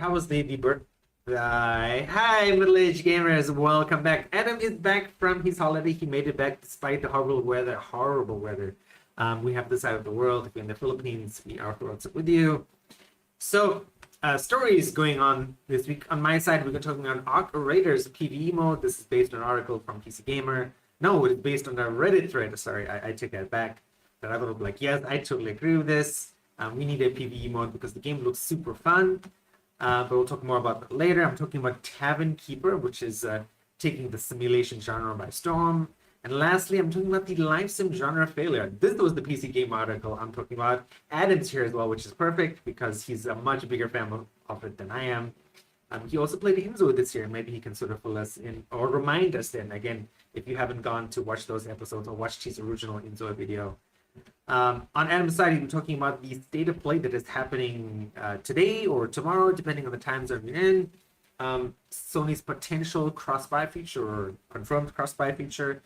How was the birth? Hi, middle-aged gamers. Welcome back. Adam is back from his holiday. He made it back despite the horrible weather. Horrible weather. We have this side of the world. If you're in the Philippines, we are thoughts with you. So, stories going on this week. On my side, we're talking about Arc Raiders PvE mode. This is based on an article from PC Gamer. No, it's based on a Reddit thread. Sorry, I take that back. That I would be like, yes, I totally agree with this. We need a PvE mode because the game looks super fun. But we'll talk more about that later. I'm talking about Tavern Keeper, which is taking the simulation genre by storm. And lastly, I'm talking about the live sim genre failure. This was the PC Game article I'm talking about. Adam's here as well, which is perfect because he's a much bigger fan of it than I am. He also played 𝙂𝙢𝙢𝙢 this year. Maybe he can sort of fill us in or remind us then, again, if you haven't gone to watch those episodes or watched his original 𝙂𝙢𝙢 video. On Adam's side, we're talking about the state of play that is happening today or tomorrow, depending on the time zone you're in. Sony's potential cross-buy feature or confirmed cross-buy feature,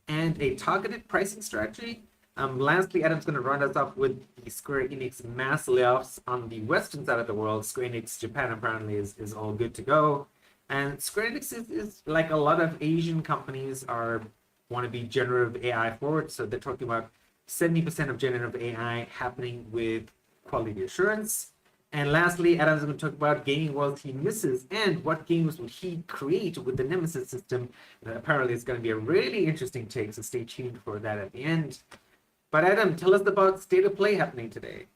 and a targeted pricing strategy. Lastly, Adam's going to run us up with the Square Enix mass layoffs on the western side of the world. Square Enix Japan apparently is all good to go. And Square Enix is like a lot of Asian companies want to be generative AI forward. So they're talking about 70% of generative AI happening with quality assurance. And lastly, Adam's going to talk about gaming worlds he misses and what games would he create with the Nemesis system. Apparently, it's going to be a really interesting take, so stay tuned for that at the end. But Adam, tell us about State of Play happening today.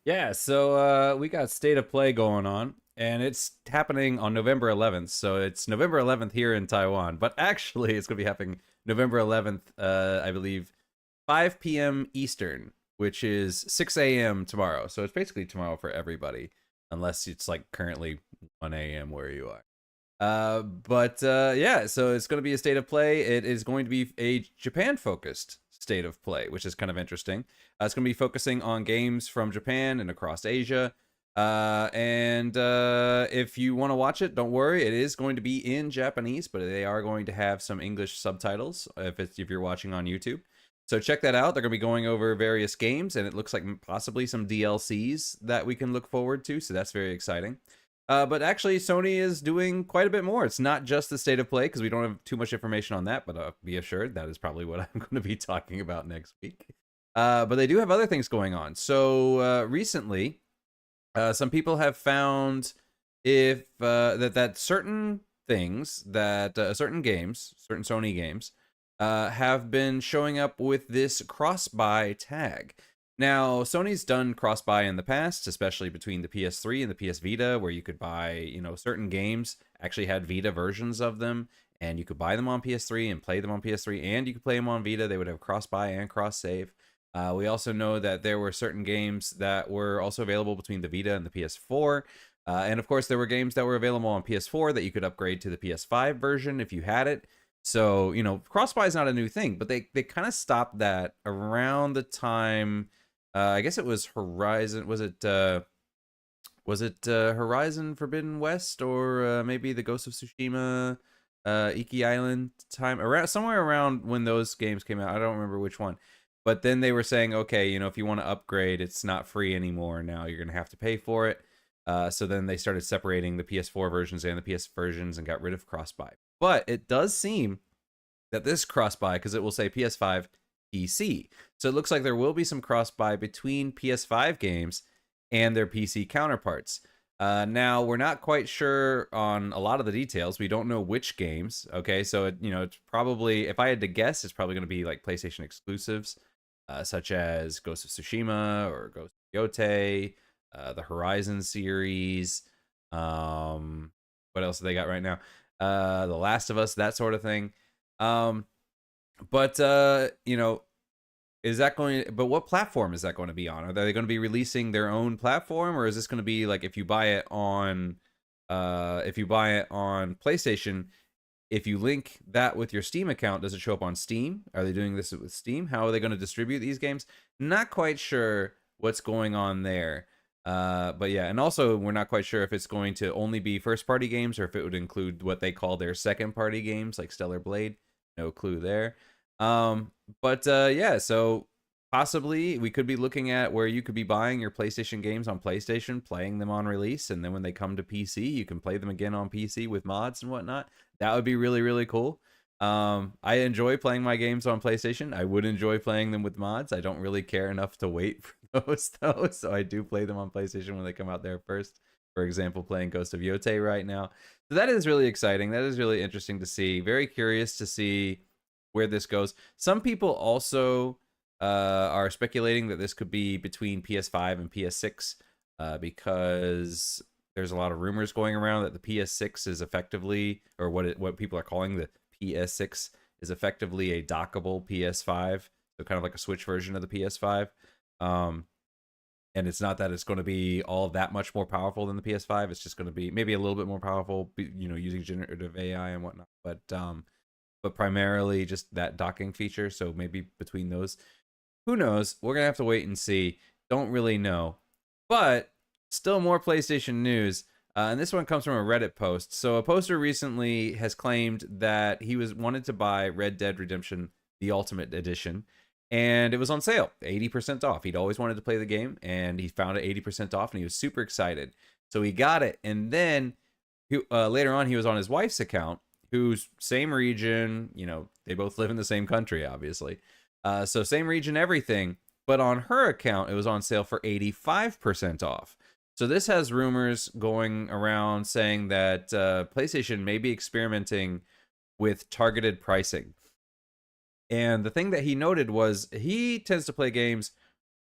Yeah, so we got State of Play going on, and it's happening on November 11th. So it's November 11th here in Taiwan, but actually it's going to be happening November 11th, I believe, 5 p.m. Eastern, which is 6 a.m. tomorrow. So it's basically tomorrow for everybody, unless it's like currently 1 a.m. where you are. Yeah, so it's going to be a State of Play. It is going to be a Japan-focused State of Play, which is kind of interesting. It's going to be focusing on games from Japan and across Asia. If you want to watch it, don't worry. It is going to be in Japanese, but they are going to have some English subtitles if you're watching on YouTube. So check that out. They're going to be going over various games, and it looks like possibly some DLCs that we can look forward to. So that's very exciting. But actually, Sony is doing quite a bit more. It's not just the State of Play, because we don't have too much information on that, but be assured that is probably what I'm going to be talking about next week. But they do have other things going on. So recently, some people have found that certain things, certain games, certain Sony games, have been showing up with this cross-buy tag. Now, Sony's done cross-buy in the past, especially between the PS3 and the PS Vita, where you could buy, certain games actually had Vita versions of them, and you could buy them on PS3 and play them on PS3, and you could play them on Vita. They would have cross-buy and cross-save. We also know that there were certain games that were also available between the Vita and the PS4. And of course, there were games that were available on PS4 that you could upgrade to the PS5 version if you had it. So, cross-buy is not a new thing, but they kind of stopped that around the time... I guess it was Horizon. Was it Horizon Forbidden West, or maybe the Ghost of Tsushima, Iki Island time, somewhere around when those games came out. I don't remember which one. But then they were saying, okay, if you want to upgrade, it's not free anymore. Now you're gonna have to pay for it. So then they started separating the PS4 versions and the PS versions and got rid of cross-buy. But it does seem that this cross-buy, because it will say PS5. PC. So it looks like there will be some cross-buy between PS5 games and their PC counterparts. Now, we're not quite sure on a lot of the details. We don't know which games. Okay, so it's probably, if I had to guess, it's probably going to be like PlayStation exclusives, such as Ghost of Tsushima or Ghost of 𝙎𝙎𝙢, the Horizon series. What else have they got right now? The Last of Us, that sort of thing. Is that but what platform is that going to be on? Are they going to be releasing their own platform, or is this going to be like if you buy it on PlayStation, if you link that with your Steam account, does it show up on Steam? Are they doing this with Steam? How are they going to distribute these games? Not quite sure what's going on there. But yeah, and also we're not quite sure if it's going to only be first-party games or if it would include what they call their second-party games, like Stellar Blade. No clue there. Yeah, so possibly we could be looking at where you could be buying your PlayStation games on PlayStation, playing them on release, and then when they come to PC, you can play them again on PC with mods and whatnot. That would be really, really cool. I enjoy playing my games on PlayStation. I would enjoy playing them with mods. I don't really care enough to wait for those though, so I do play them on PlayStation when they come out there first. For example, playing Ghost of 𝙎𝙪 right now. So that is really exciting. That is really interesting to see. Very curious to see where this goes. Some people also are speculating that this could be between PS5 and PS6 because there's a lot of rumors going around that the PS6 is effectively, or what people are calling the PS6 is effectively a dockable PS5, so kind of like a Switch version of the PS5. And it's not that it's going to be all that much more powerful than the PS5. It's just going to be maybe a little bit more powerful, using generative AI and whatnot. But primarily just that docking feature. So maybe between those, who knows? We're gonna have to wait and see. Don't really know. But still more PlayStation news. And this one comes from a Reddit post. So a poster recently has claimed that he wanted to buy Red Dead Redemption, the Ultimate Edition, and it was on sale, 80% off. He'd always wanted to play the game, and he found it 80% off, and he was super excited. So he got it, and then later on, he was on his wife's account, who's same region. They both live in the same country, obviously. So same region, everything. But on her account, it was on sale for 85% off. So this has rumors going around saying that PlayStation may be experimenting with targeted pricing. And the thing that he noted was he tends to play games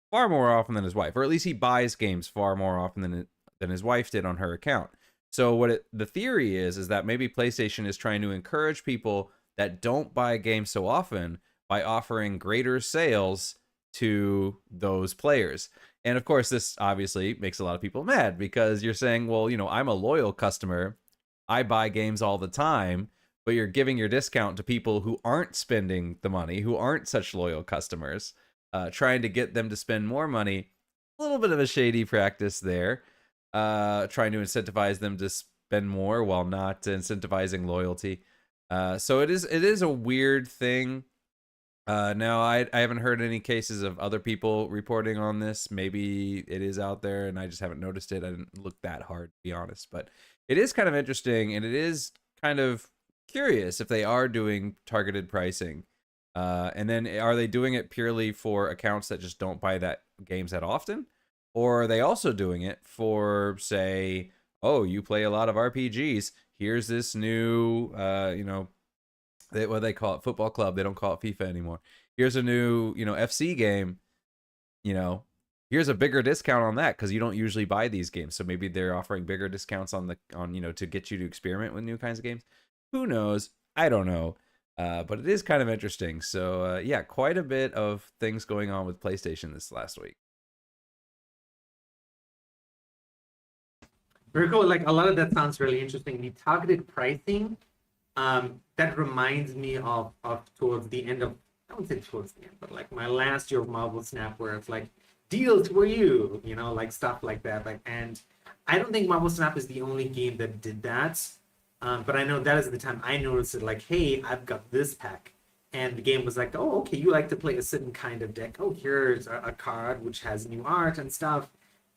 far more often than his wife, or at least he buys games far more often than his wife did on her account. So the theory is that maybe PlayStation is trying to encourage people that don't buy games so often by offering greater sales to those players. And of course, this obviously makes a lot of people mad because you're saying, well, I'm a loyal customer. I buy games all the time, but you're giving your discount to people who aren't spending the money, who aren't such loyal customers, trying to get them to spend more money. A little bit of a shady practice there, trying to incentivize them to spend more while not incentivizing loyalty. So it is a weird thing. Now, I haven't heard any cases of other people reporting on this. Maybe it is out there and I just haven't noticed it. I didn't look that hard, to be honest. But it is kind of interesting, and it is kind of curious if they are doing targeted pricing. And then are they doing it purely for accounts that just don't buy that games that often? Or are they also doing it for, say, oh, you play a lot of RPGs. Here's this new, what they call it, football club. They don't call it FIFA anymore. Here's a new, FC game. Here's a bigger discount on that because you don't usually buy these games. So maybe they're offering bigger discounts on to get you to experiment with new kinds of games. Who knows? I don't know. But it is kind of interesting. So yeah, quite a bit of things going on with PlayStation this last week. Very cool. Like, a lot of that sounds really interesting. The targeted pricing, that reminds me of towards the end of, I wouldn't say towards the end, but like my last year of Marvel Snap, where it's like deals for you, like stuff like that. Like, and I don't think Marvel Snap is the only game that did that. But I know that is the time I noticed it, like, hey, I've got this pack. And the game was like, oh, okay, you like to play a certain kind of deck. Oh, here's a card which has new art and stuff.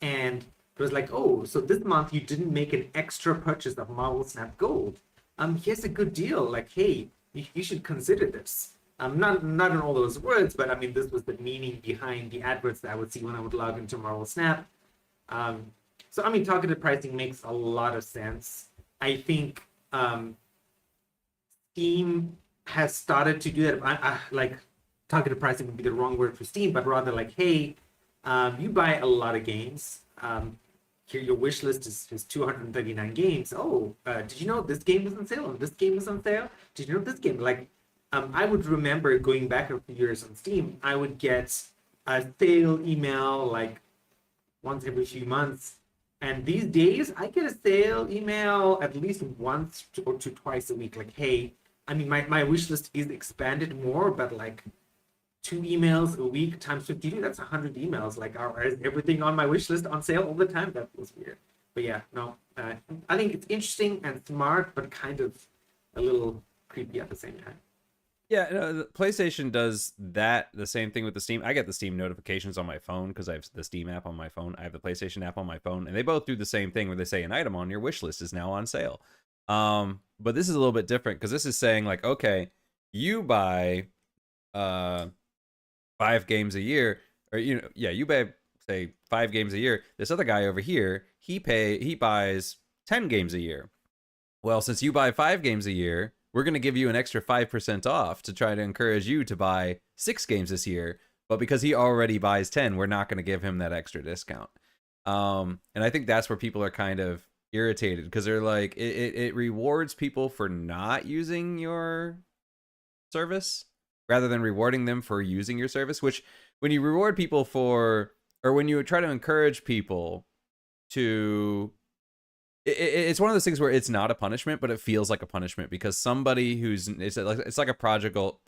And it was like, oh, so this month you didn't make an extra purchase of Marvel Snap Gold. Here's a good deal. Like, hey, you should consider this. Not in all those words, but I mean, this was the meaning behind the adverts that I would see when I would log into Marvel Snap. So I mean, targeted pricing makes a lot of sense. I think Steam has started to do that. I like, targeted pricing would be the wrong word for Steam, but rather like, hey, you buy a lot of games. Here, your wish list is 239 games. Oh, did you know this game was on sale and this game was on sale? Did you know this game? Like, I would remember going back a few years on Steam, I would get a sale email like once every few months. And these days, I get a sale email at least once or twice a week. Like, hey, I mean, my wish list is expanded more, but like 2 emails a week times 52, that's 100 emails. Like, is everything on my wish list on sale all the time? That was weird. But yeah, no, I think it's interesting and smart, but kind of a little creepy at the same time. Yeah, no, the PlayStation does that the same thing with the Steam. I get the Steam notifications on my phone because I have the Steam app on my phone. I have the PlayStation app on my phone, and they both do the same thing where they say an item on your wish list is now on sale. But this is a little bit different because this is saying like, okay, you buy 5 games a year, or you buy say 5 games a year. This other guy over here, he buys 10 games a year. Well, since you buy 5 games a year, we're going to give you an extra 5% off to try to encourage you to buy 6 games this year. But because he already buys 10, we're not going to give him that extra discount. And I think that's where people are kind of irritated because they're like, it rewards people for not using your service rather than rewarding them for using your service, which when you reward people for, or when you try to encourage people to, it's one of those things where it's not a punishment, but it feels like a punishment because somebody who's, it's like a prodigal,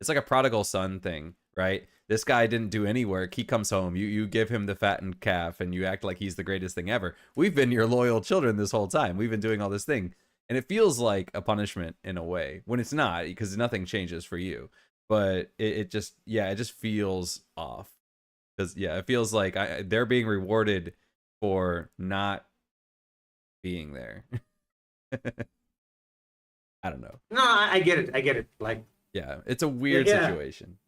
it's like a prodigal son thing, right? This guy didn't do any work. He comes home. You give him the fattened calf and you act like he's the greatest thing ever. We've been your loyal children this whole time. We've been doing all this thing. And it feels like a punishment in a way when it's not, because nothing changes for you. But it just feels off. Because, it feels like they're being rewarded for not being there. I don't know. No, I get it. Like, yeah, it's a weird situation.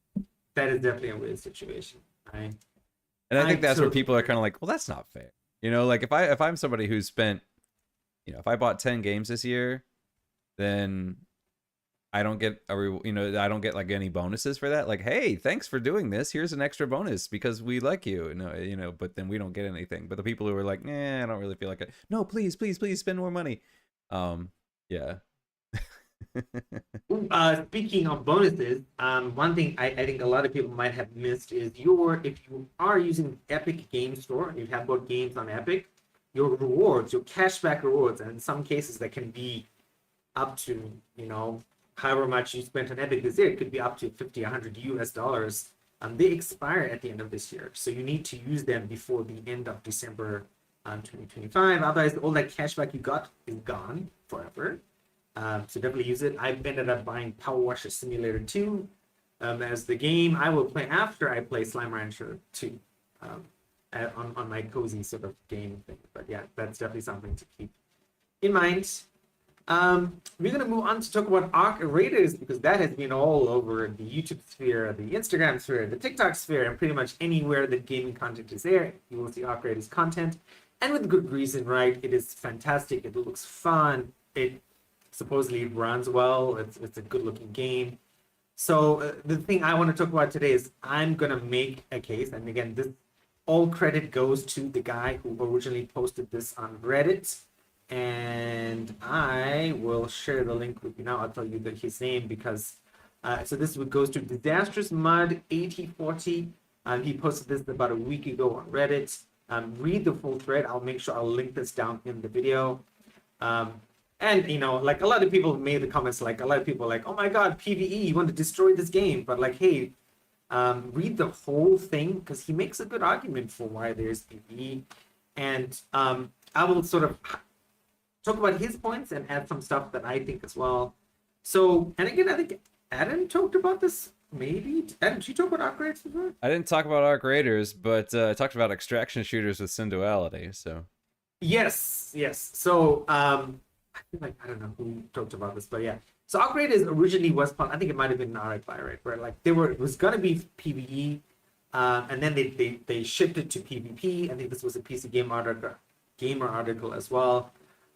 That is definitely a weird situation. Right? And I think that's where people are kind of like, well, that's not fair. Like if I'm somebody who's spent, if I bought 10 games this year, then I don't get I don't get like any bonuses for that. Like, hey, thanks for doing this. Here's an extra bonus because we like you. No, but then we don't get anything. But the people who are like, I don't really feel like it. No, please spend more money. Yeah. Speaking of bonuses, one thing I think a lot of people might have missed is if you are using Epic Game Store and you have bought games on Epic, your rewards, your cashback rewards, and in some cases that can be up to, however much you spent on Epic this year, it could be up to 50, 100 US dollars. They expire at the end of this year. So you need to use them before the end of December 2025. Otherwise, all that cashback you got is gone forever. So definitely use it. I've ended up buying Power Washer Simulator 2 as the game I will play after I play Slime Rancher 2 on my cozy sort of game thing. But yeah, that's definitely something to keep in mind. We're going to move on to talk about Arc Raiders because that has been all over the YouTube sphere, the Instagram sphere, the TikTok sphere, and pretty much anywhere that gaming content is there, you will see Arc Raiders content. And with good reason, right? It is fantastic. It looks fun. It supposedly runs well. It's a good looking game. So the thing I want to talk about today is I'm going to make a case. And again, this all credit goes to the guy who originally posted this on Reddit. And I will share the link with you now. I'll tell you his name because so this goes to Disastrous Mud 8040. He posted this about a week ago on Reddit. Read the full thread. I'll make sure I'll link this down in the video. And like a lot of people made the comments, like a lot of people like, oh my god, PvE, you want to destroy this game. But like, hey, read the whole thing because he makes a good argument for why there's PvE. And I will sort of talk about his points and add some stuff that I think as well. So, and again, I think Adam talked about this, maybe. Adam, did you talk about Arc Raiders before? I didn't talk about Arc Raiders, but I talked about extraction shooters with Synduality, so. Yes. So, I feel like, I don't know who talked about this, but yeah. So Arc Raiders originally was, I think it might have been an RI Fire, right? Where like it was going to be PvE, and then they shifted to PvP. I think this was a PC Gamer article as well.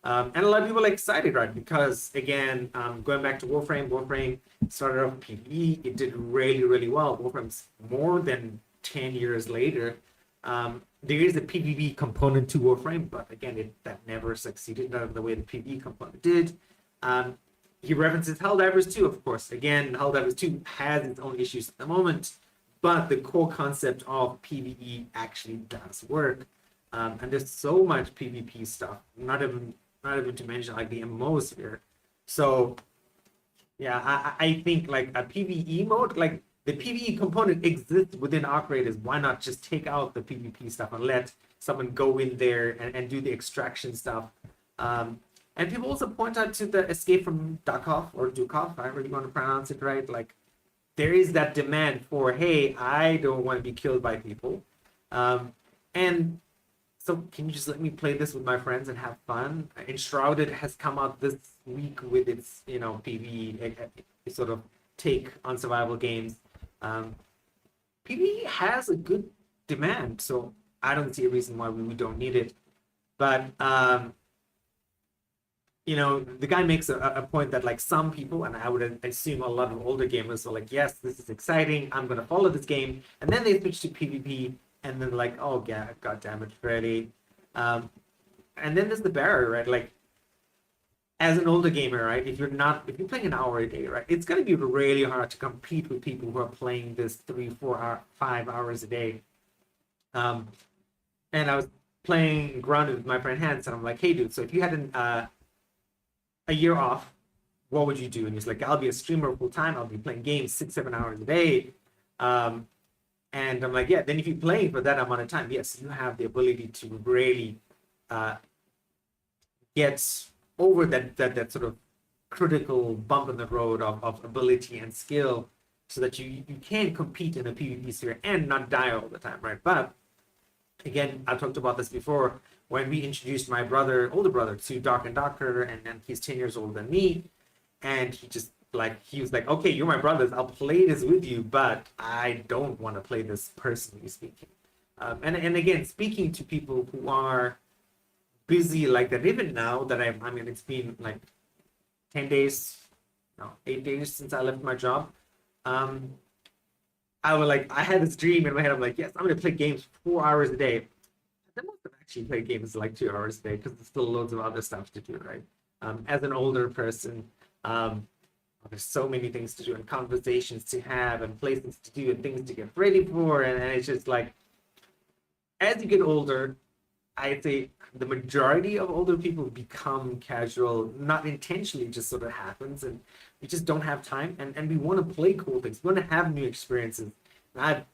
And a lot of people are excited, right? Because again, going back to Warframe started off PvE. It did really, really well. Warframe's more than 10 years later. There is a PvP component to Warframe, but again, that never succeeded, not in the way the PvE component did. He references Helldivers 2, of course. Again, Helldivers 2 has its own issues at the moment, but the core concept of PvE actually does work. And there's so much PvP stuff, not even to mention like the MMOs here. So yeah, I think like a PvE mode, like the PvE component exists within Arc Raiders. Why not just take out the PvP stuff and let someone go in there and do the extraction stuff? And people also point out to the Escape from Duckov or Dukov, however you want to pronounce it, right? Like, there is that demand for, hey, I don't want to be killed by people. And so can you just let me play this with my friends and have fun? Enshrouded has come out this week with its, PvE sort of take on survival games. PvE has a good demand, so I don't see a reason why we don't need it. But the guy makes a point that like some people, and I would assume a lot of older gamers are like, yes, this is exciting, I'm gonna follow this game, and then they switch to PvP, and then like, oh yeah, god damn it, Freddy. And then there's the barrier, right? Like, as an older gamer, right, if you're playing an hour a day, right, it's gonna be really hard to compete with people who are playing this 3, 4 hour, 5 hours a day. And I was playing Grounded with my friend Hans, and I'm like, hey dude, so if you had a year off, what would you do? And he's like, I'll be a streamer full time. I'll be playing games 6, 7 hours a day. And I'm like, yeah, then if you're playing for that amount of time, yes, you have the ability to really get over that sort of critical bump in the road of ability and skill, so that you can compete in a PvP sphere and not die all the time, right? But again, I talked about this before, when we introduced my older brother, to Dark and Darker, and then he's 10 years older than me, and he was like, okay, you're my brothers, I'll play this with you, but I don't want to play this personally speaking. And again, speaking to people who are busy like that, even now that I mean, it's been like 10 days, no, 8 days since I left my job. I had this dream in my head. I'm like, yes, I'm going to play games 4 hours a day. I must have actually played games like 2 hours a day, because there's still loads of other stuff to do, right? As an older person, there's so many things to do and conversations to have and places to do and things to get ready for. And it's just like, as you get older, I'd say the majority of older people become casual, not intentionally, just sort of happens, and we just don't have time, and we want to play cool things, we want to have new experiences. And I've,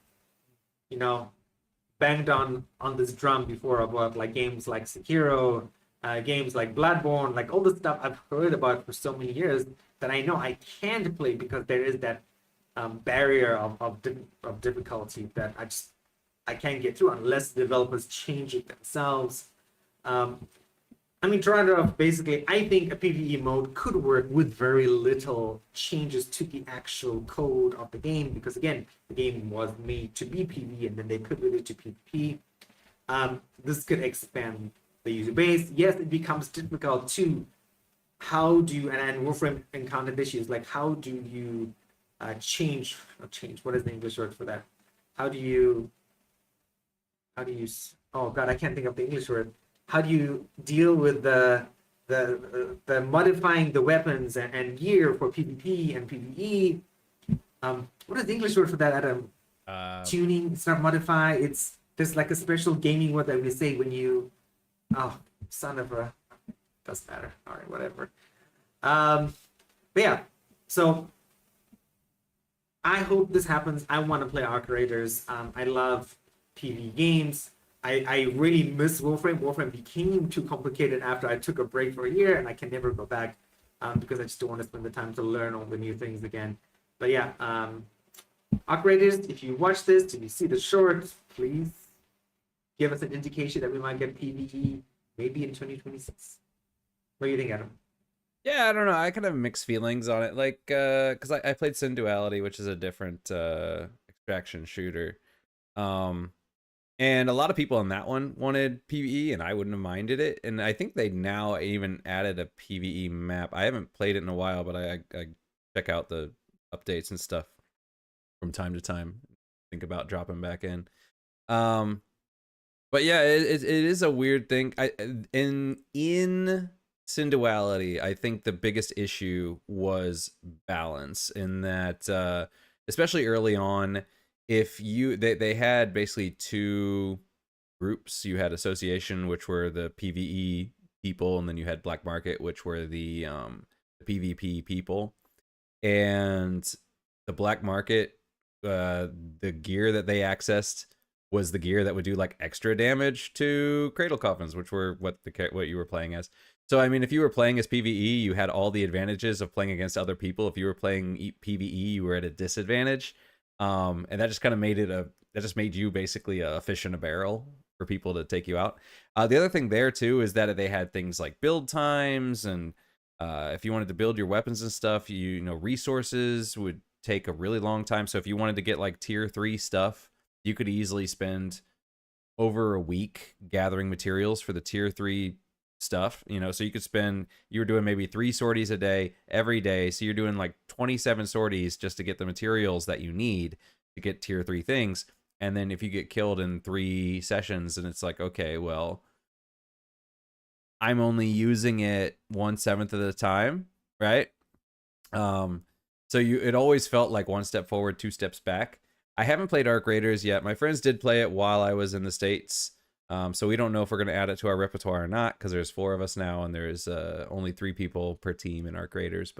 banged on this drum before about like games like Sekiro, games like Bloodborne, like all the stuff I've heard about for so many years that I know I can't play because there is that barrier of difficulty that I can't get through unless the developers change it themselves. I mean, Toronto, basically, I think a PvE mode could work with very little changes to the actual code of the game, because again, the game was made to be PvE and then they pivoted it to PvP. This could expand the user base. Yes, it becomes difficult to and Warframe encountered issues like, how do you change, what is the English word for that? How do you, oh god, I can't think of the English word. How do you deal with the modifying the weapons and gear for PvP and PvE? What is the English word for that, Adam? Tuning. It's not modify. There's like a special gaming word that we say when you, oh, son of a, doesn't matter. All right, whatever. But yeah, so I hope this happens. I want to play Arc Raiders. I love PvE games. I really miss Warframe. Warframe became too complicated after I took a break for a year, and I can never go back because I just don't want to spend the time to learn all the new things again. But yeah, Arc Raiders, if you watch this, if you see the shorts, please give us an indication that we might get PvE maybe in 2026. What do you think, Adam? Yeah, I don't know. I kind of have mixed feelings on it. Like, because I played Sin Duality, which is a different extraction shooter. And a lot of people on that one wanted PvE, and I wouldn't have minded it. And I think they now even added a PvE map. I haven't played it in a while, but I check out the updates and stuff from time to time. Think about dropping back in. But yeah, it is a weird thing. In Sin Duality, I think the biggest issue was balance, in that especially early on, if they had basically two groups. You had Association, which were the PvE people, and then you had Black Market, which were the PvP people. And the Black Market, the gear that they accessed was the gear that would do like extra damage to Cradle Coffins, which were what you were playing as. So I mean, if you were playing as PvE, you had all the advantages of playing against other people. If you were playing PvE, you were at a disadvantage, and that just kind of made it that just made you basically a fish in a barrel for people to take you out. The other thing there too is that they had things like build times, and if you wanted to build your weapons and stuff, you know, resources would take a really long time. So if you wanted to get like tier 3 stuff, you could easily spend over a week gathering materials for the tier 3 stuff, you know. So you were doing maybe 3 sorties a day every day, so you're doing like 27 sorties just to get the materials that you need to get tier 3 things. And then if you get killed in 3 sessions, and it's like, okay, well, I'm only using it 1/7 of the time, right? So it always felt like 1 step forward, 2 steps back. I haven't played Arc Raiders yet. My friends did play it while I was in the States. So we don't know if we're going to add it to our repertoire or not, because there's 4 of us now, and there's only 3 people per team in Arc Raiders.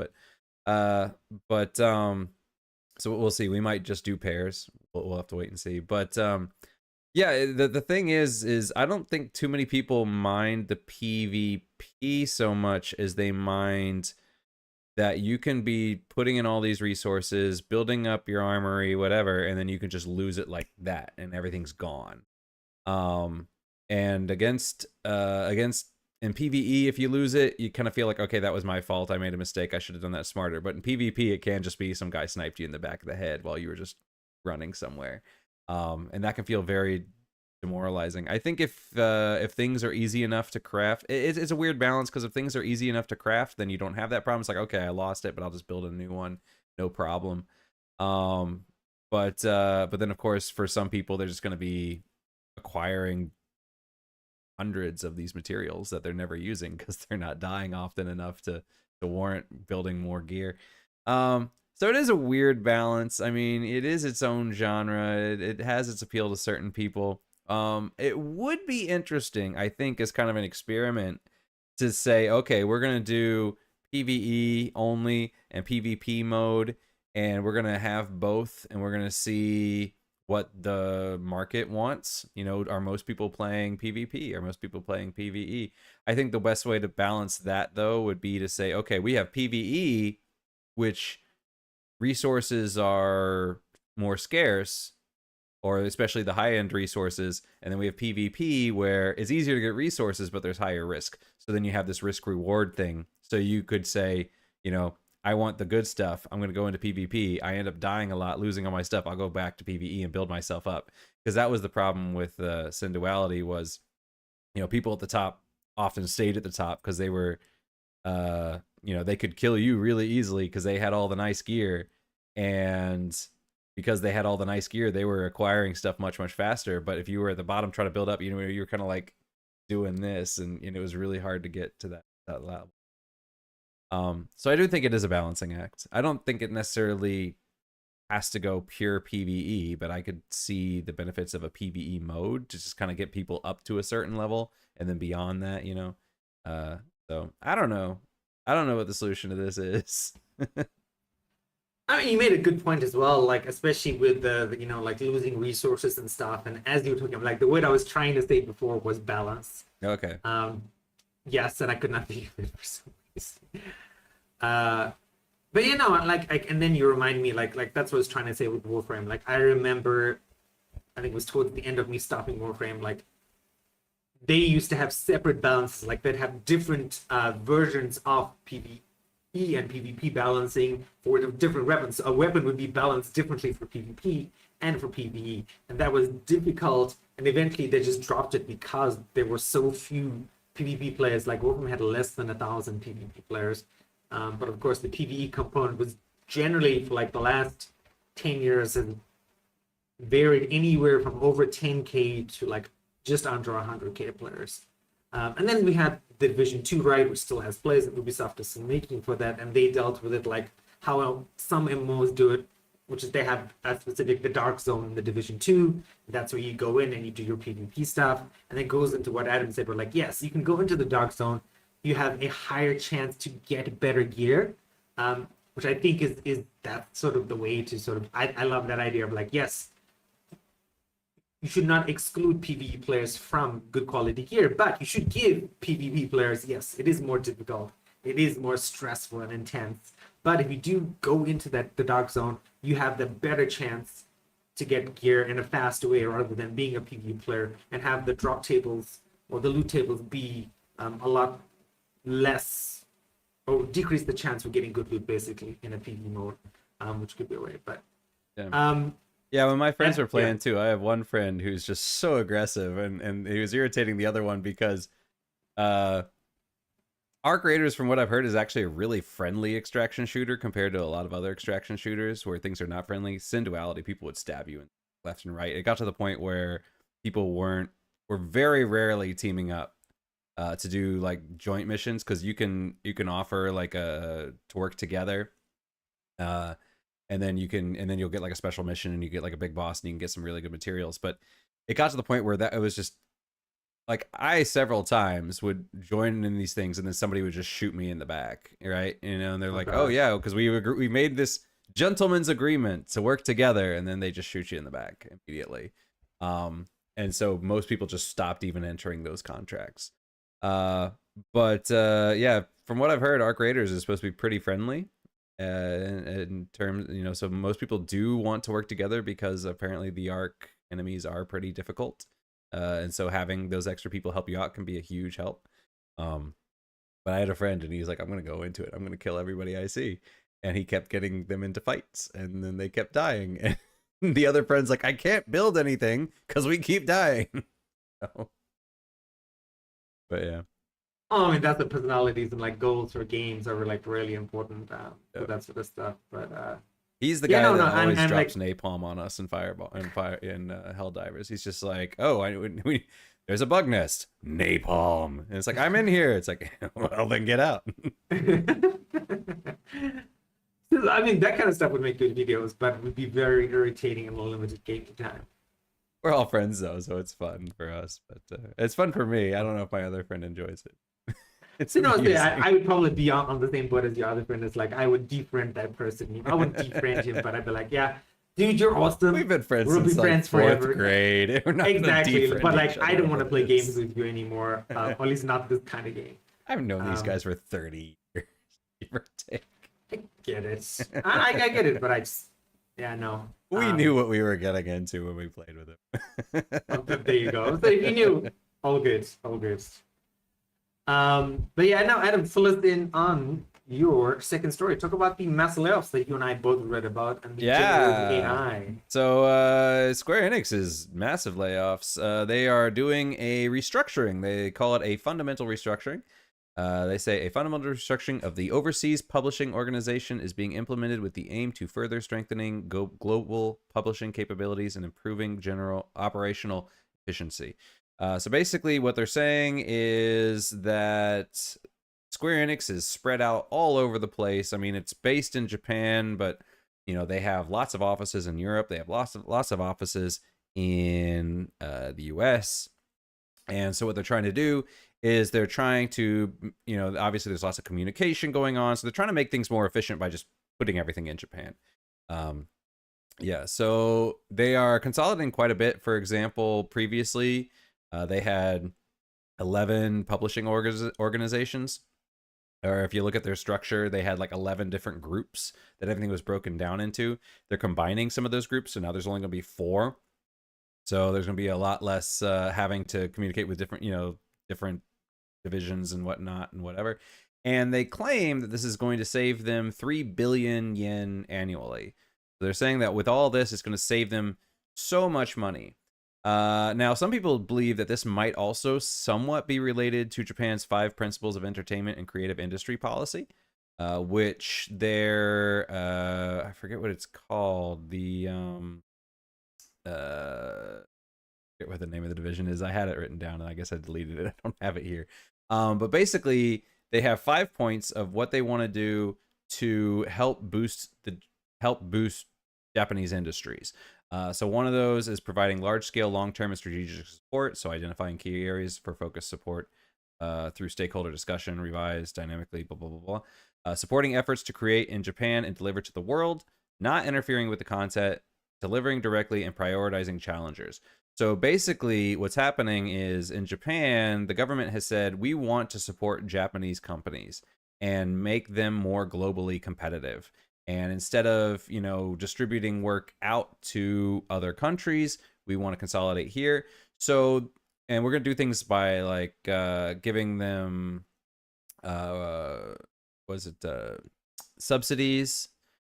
So we'll see. We might just do pairs. We'll have to wait and see. But yeah, the thing is I don't think too many people mind the PvP so much as they mind that you can be putting in all these resources, building up your armory, whatever, and then you can just lose it like that, and everything's gone. And against in PvE, if you lose it, you kind of feel like, okay, that was my fault. I made a mistake. I should have done that smarter. But in PvP, it can just be some guy sniped you in the back of the head while you were just running somewhere. And that can feel very demoralizing. I think if things are easy enough to craft, it's a weird balance, because if things are easy enough to craft, then you don't have that problem. It's like, okay, I lost it, but I'll just build a new one, no problem. But then of course, for some people, they're just going to be acquiring hundreds of these materials that they're never using because they're not dying often enough to warrant building more gear. So it is a weird balance. I mean, it is its own genre. It has its appeal to certain people. It would be interesting, I think, as kind of an experiment to say, okay, we're going to do PvE only and PvP mode, and we're going to have both, and we're going to see what the market wants. You know, are most people playing PvP? Are most people playing PvE? I think the best way to balance that, though, would be to say, okay, we have PvE, which resources are more scarce, or especially the high-end resources, and then we have PvP, where it's easier to get resources, but there's higher risk. So then you have this risk-reward thing. So you could say, you know, I want the good stuff. I'm going to go into PvP. I end up dying a lot, losing all my stuff. I'll go back to PvE and build myself up. Because that was the problem with Sin Duality was, you know, people at the top often stayed at the top because they were, you know, they could kill you really easily because they had all the nice gear. And because they had all the nice gear, they were acquiring stuff much, much faster. But if you were at the bottom trying to build up, you know, you were kind of like doing this, and it was really hard to get to that level. So I do think it is a balancing act. I don't think it necessarily has to go pure PvE, but I could see the benefits of a PvE mode to just kind of get people up to a certain level, and then beyond that, you know. So I don't know. I don't know what the solution to this is. I mean, you made a good point as well, like especially with the you know, like losing resources and stuff. And as you were talking, like the word I was trying to say before was balance. Okay. Yes, and I could not think of it for some reason. But you know, like, and then you remind me, like that's what I was trying to say with Warframe. Like I remember, I think it was towards the end of me stopping Warframe. Like they used to have separate balances, like they'd have different versions of PvE and PvP balancing for the different weapons. A weapon would be balanced differently for PvP and for PvE, and that was difficult. And eventually, they just dropped it because there were so few PvP players. Like Warframe had less than 1,000 PvP players. But of course, the PvE component was generally, for like the last 10 years, and varied anywhere from over 10K to like just under 100K players. And then we had the Division 2, right, which still has players, and Ubisoft is still making for that, and they dealt with it like how some MMOs do it, which is they have a specific, the Dark Zone in the Division 2. That's where you go in and you do your PvP stuff, and it goes into what Adam said, we're like, yes, you can go into the Dark Zone, you have a higher chance to get better gear, which I think is that sort of the way to sort of, I love that idea of like, yes, you should not exclude PvE players from good quality gear, but you should give PvP players, yes, it is more difficult, it is more stressful and intense, but if you do go into the dark zone, you have the better chance to get gear in a fast way rather than being a PvE player and have the drop tables or the loot tables be a lot less, or decrease the chance of getting good loot basically in a PvE mode, which could be a way. But yeah. Yeah, when my friends were playing too, I have one friend who's just so aggressive, and he was irritating the other one because Arc Raiders, from what I've heard, is actually a really friendly extraction shooter compared to a lot of other extraction shooters where things are not friendly. Sin Duality, people would stab you left and right. It got to the point where people were very rarely teaming up to do like joint missions, because you can offer like to work together, and then you'll get like a special mission and you get like a big boss and you can get some really good materials. But it got to the point where it was just like I several times would join in these things and then somebody would just shoot me in the back, right? And they're like, oh yeah, because we made this gentleman's agreement to work together, and then they just shoot you in the back immediately. And so most people just stopped even entering those contracts. But yeah, from what I've heard, Arc Raiders is supposed to be pretty friendly in terms, so most people do want to work together because apparently the Arc enemies are pretty difficult. And so having those extra people help you out can be a huge help. But I had a friend and he's like, I'm going to go into it. I'm going to kill everybody I see. And he kept getting them into fights and then they kept dying. And the other friend's like, I can't build anything because we keep dying. So, but yeah. Oh, I mean, that's the personalities and like goals for games are like really important for that sort of stuff. But he's the guy that always drops napalm on us in Fireball and Helldivers. He's just like, oh, there's a bug nest, napalm, and it's like, I'm in here. It's like, well, then get out. I mean, that kind of stuff would make good videos, but it would be very irritating in a limited game time. We're all friends though, so it's fun for us. But it's fun for me. I don't know if my other friend enjoys it. It's I would probably be on the same boat as your other friend. It's like I would defriend that person. I wouldn't defriend him, but I'd be like, yeah, dude, you're awesome. We've been friends since like fourth grade. We're not exactly, but like I don't want to play games with you anymore. Or at least not this kind of game. I've known these guys for 30 years. Give or take. I get it. I get it, but I just, yeah, no. We knew what we were getting into when we played with him. There you go. So if you knew, all good, all good. But yeah, now Adam, fill us in on your second story. Talk about the mass layoffs that you and I both read about and the generative AI. So Square Enix's massive layoffs, they are doing a restructuring. They call it a fundamental restructuring. They say a fundamental restructuring of the overseas publishing organization is being implemented with the aim to further strengthening global publishing capabilities and improving general operational efficiency. So basically what they're saying is that Square Enix is spread out all over the place. I mean, it's based in Japan, but they have lots of offices in Europe. They have lots of offices in the US. And so what they're trying to do is they're trying to, obviously there's lots of communication going on. So they're trying to make things more efficient by just putting everything in Japan. Yeah, so they are consolidating quite a bit. For example, previously they had 11 publishing organizations. Or if you look at their structure, they had like 11 different groups that everything was broken down into. They're combining some of those groups, so now there's only going to be 4. So there's going to be a lot less having to communicate with different divisions and whatnot and whatever. And they claim that this is going to save them 3 billion yen annually. So they're saying that with all this, it's going to save them so much money. Now, some people believe that this might also somewhat be related to Japan's 5 principles of entertainment and creative industry policy, which they're, I forget what it's called. I forget what the name of the division is. I had it written down and I guess I deleted it. I don't have it here. But basically they have 5 points of what they want to do to help boost Japanese industries. So one of those is providing large-scale, long-term, and strategic support. So identifying key areas for focused support through stakeholder discussion, revised dynamically, blah, blah, blah, blah. Supporting efforts to create in Japan and deliver to the world, not interfering with the content, delivering directly, and prioritizing challengers. So basically, what's happening is in Japan, the government has said, we want to support Japanese companies and make them more globally competitive. And instead of, distributing work out to other countries, we want to consolidate here. So, and we're going to do things by like giving them, subsidies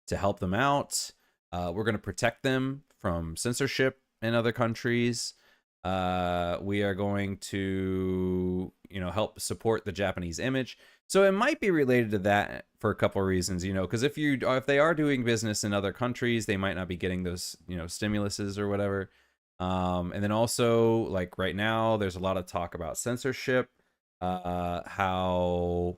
to help them out. We're going to protect them from censorship in other countries. We are going to, help support the Japanese image. So it might be related to that for a couple of reasons, because if they are doing business in other countries, they might not be getting those, stimuluses or whatever. And then also, like right now, there's a lot of talk about censorship, how,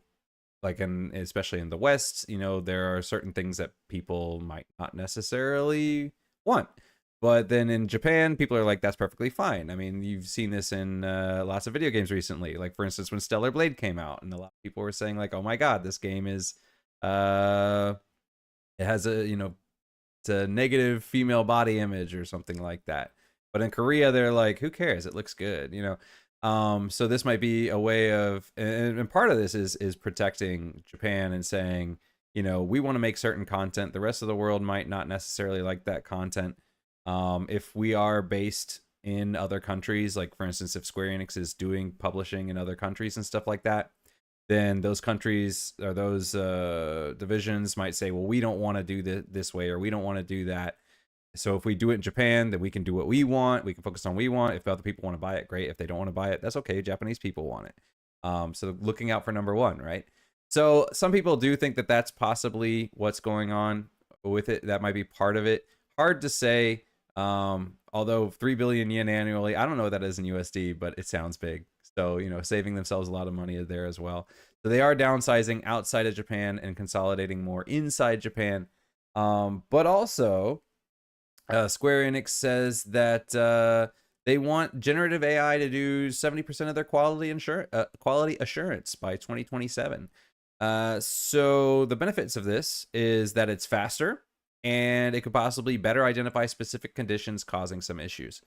like, especially in the West, there are certain things that people might not necessarily want. But then in Japan, people are like, that's perfectly fine. I mean, you've seen this in lots of video games recently. Like, for instance, when Stellar Blade came out, and a lot of people were saying, like, oh my God, this game is, it has it's a negative female body image or something like that. But in Korea, they're like, who cares? It looks good, So this might be a way of, and part of this is protecting Japan and saying, we want to make certain content. The rest of the world might not necessarily like that content. If we are based in other countries, like for instance, if Square Enix is doing publishing in other countries and stuff like that, then those countries or those divisions might say, well, we don't want to do this way, or we don't want to do that. So if we do it in Japan, then we can do what we want. We can focus on what we want. If other people want to buy it, great. If they don't want to buy it, that's okay. Japanese people want it. So looking out for number one, right? So some people do think that that's possibly what's going on with it. That might be part of it. Hard to say. Although 3 billion yen annually, I don't know what that is in USD, but it sounds big. So, saving themselves a lot of money there as well. So they are downsizing outside of Japan and consolidating more inside Japan. But also, Square Enix says that they want generative AI to do 70% of their quality assurance by 2027. So the benefits of this is that it's faster, and it could possibly better identify specific conditions causing some issues.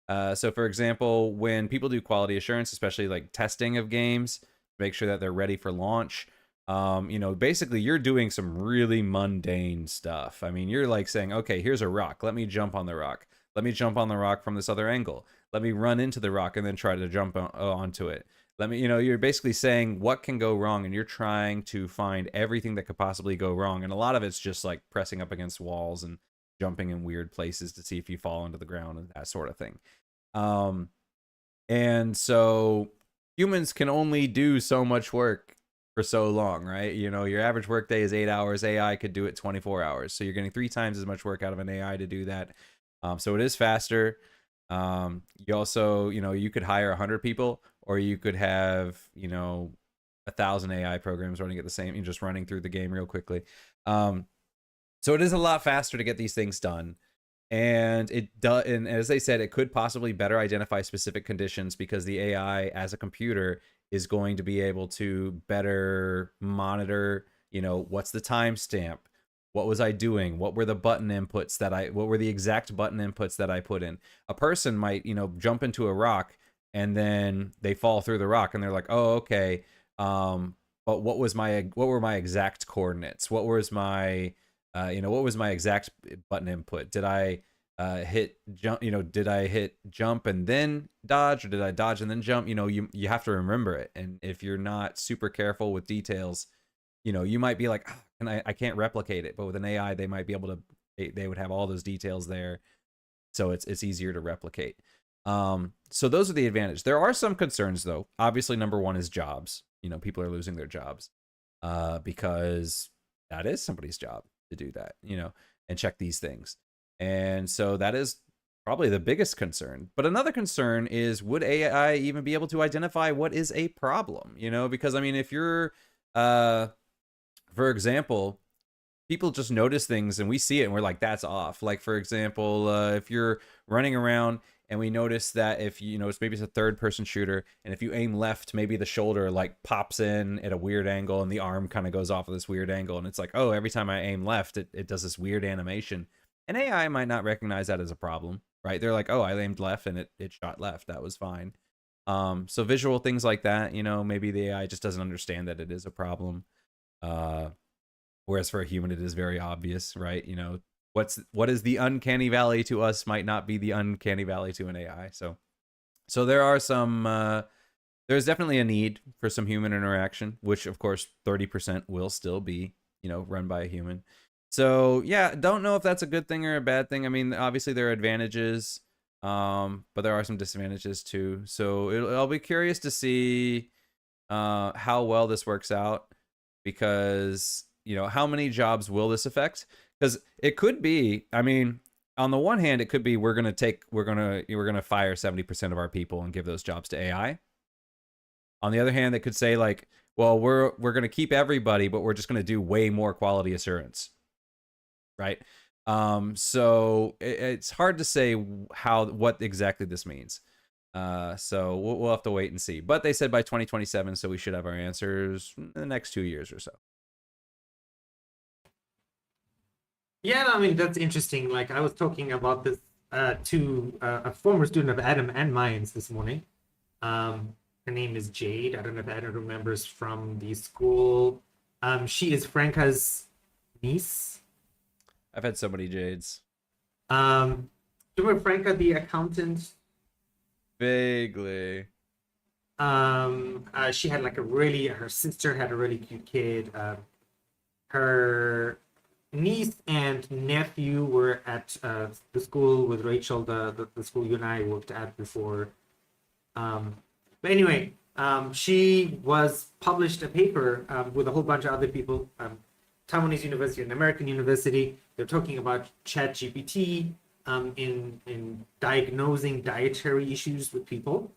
So for example, when people do quality assurance, especially like testing of games, make sure that they're ready for launch, basically you're doing some really mundane stuff. I mean, you're like saying, okay, here's a rock. Let me jump on the rock. Let me jump on the rock from this other angle. Let me run into the rock and then try to jump onto it. Let me, you're basically saying what can go wrong, and you're trying to find everything that could possibly go wrong. And a lot of it's just like pressing up against walls and jumping in weird places to see if you fall into the ground and that sort of thing. And so humans can only do so much work for so long, right? Your average workday is 8 hours. AI could do it 24 hours. So you're getting 3 times as much work out of an AI to do that. So it is faster. You also, you could hire 100 people, or you could have, 1,000 AI programs running at the same, just running through the game real quickly. So it is a lot faster to get these things done. And and as they said, it could possibly better identify specific conditions because the AI as a computer is going to be able to better monitor, what's the timestamp? What was I doing? What were the button inputs what were the exact button inputs that I put in? A person might, jump into a rock and then they fall through the rock and they're like, oh, okay. But what were my exact coordinates? What was my, what was my exact button input? Did I hit jump, did I hit jump and then dodge, or did I dodge and then jump? You have to remember it. And if you're not super careful with details, you might be like, I can't replicate it. But with an AI, they might be able to, they would have all those details there. So it's easier to replicate. So those are the advantages. There are some concerns though. Obviously, number one is jobs. People are losing their jobs because that is somebody's job to do that, and check these things. And so that is probably the biggest concern. But another concern is, would AI even be able to identify what is a problem? Because I mean, if you're, for example, people just notice things and we see it and we're like, that's off. Like, for example, if you're running around and we notice that if maybe it's a third person shooter, and if you aim left, maybe the shoulder like pops in at a weird angle and the arm kind of goes off of this weird angle. And it's like, oh, every time I aim left, it does this weird animation. And AI might not recognize that as a problem, right? They're like, oh, I aimed left and it shot left. That was fine. So visual things like that, you know, maybe the AI just doesn't understand that it is a problem. Whereas for a human, it is very obvious, right? You know, what is the uncanny valley to us might not be the uncanny valley to an AI. So there are some, there's definitely a need for some human interaction, which of course 30% will still be, you know, run by a human. So yeah, don't know if that's a good thing or a bad thing. I mean, obviously there are advantages, but there are some disadvantages too. So I'll be curious to see how well this works out, because, you know, how many jobs will this affect? Because it could be, I mean, on the one hand, it could be we're gonna fire 70% of our people and give those jobs to AI. On the other hand, they could say like, well, we're gonna keep everybody, but we're just gonna do way more quality assurance, right? So it's hard to say what exactly this means. So we'll have to wait and see. But they said by 2027, so we should have our answers in the next 2 years or so. Yeah, I mean, that's interesting. Like, I was talking about this to a former student of Adam and Mayans this morning. Her name is Jade. I don't know if Adam remembers from the school. She is Franca's niece. I've had so many Jades. Remember Franca, the accountant? Vaguely. She had like her sister had a really cute kid. Her niece and nephew were at the school with Rachel, the school you and I worked at before. But anyway, she was published a paper with a whole bunch of other people. Taiwanese University and American University. They're talking about ChatGPT in diagnosing dietary issues with people,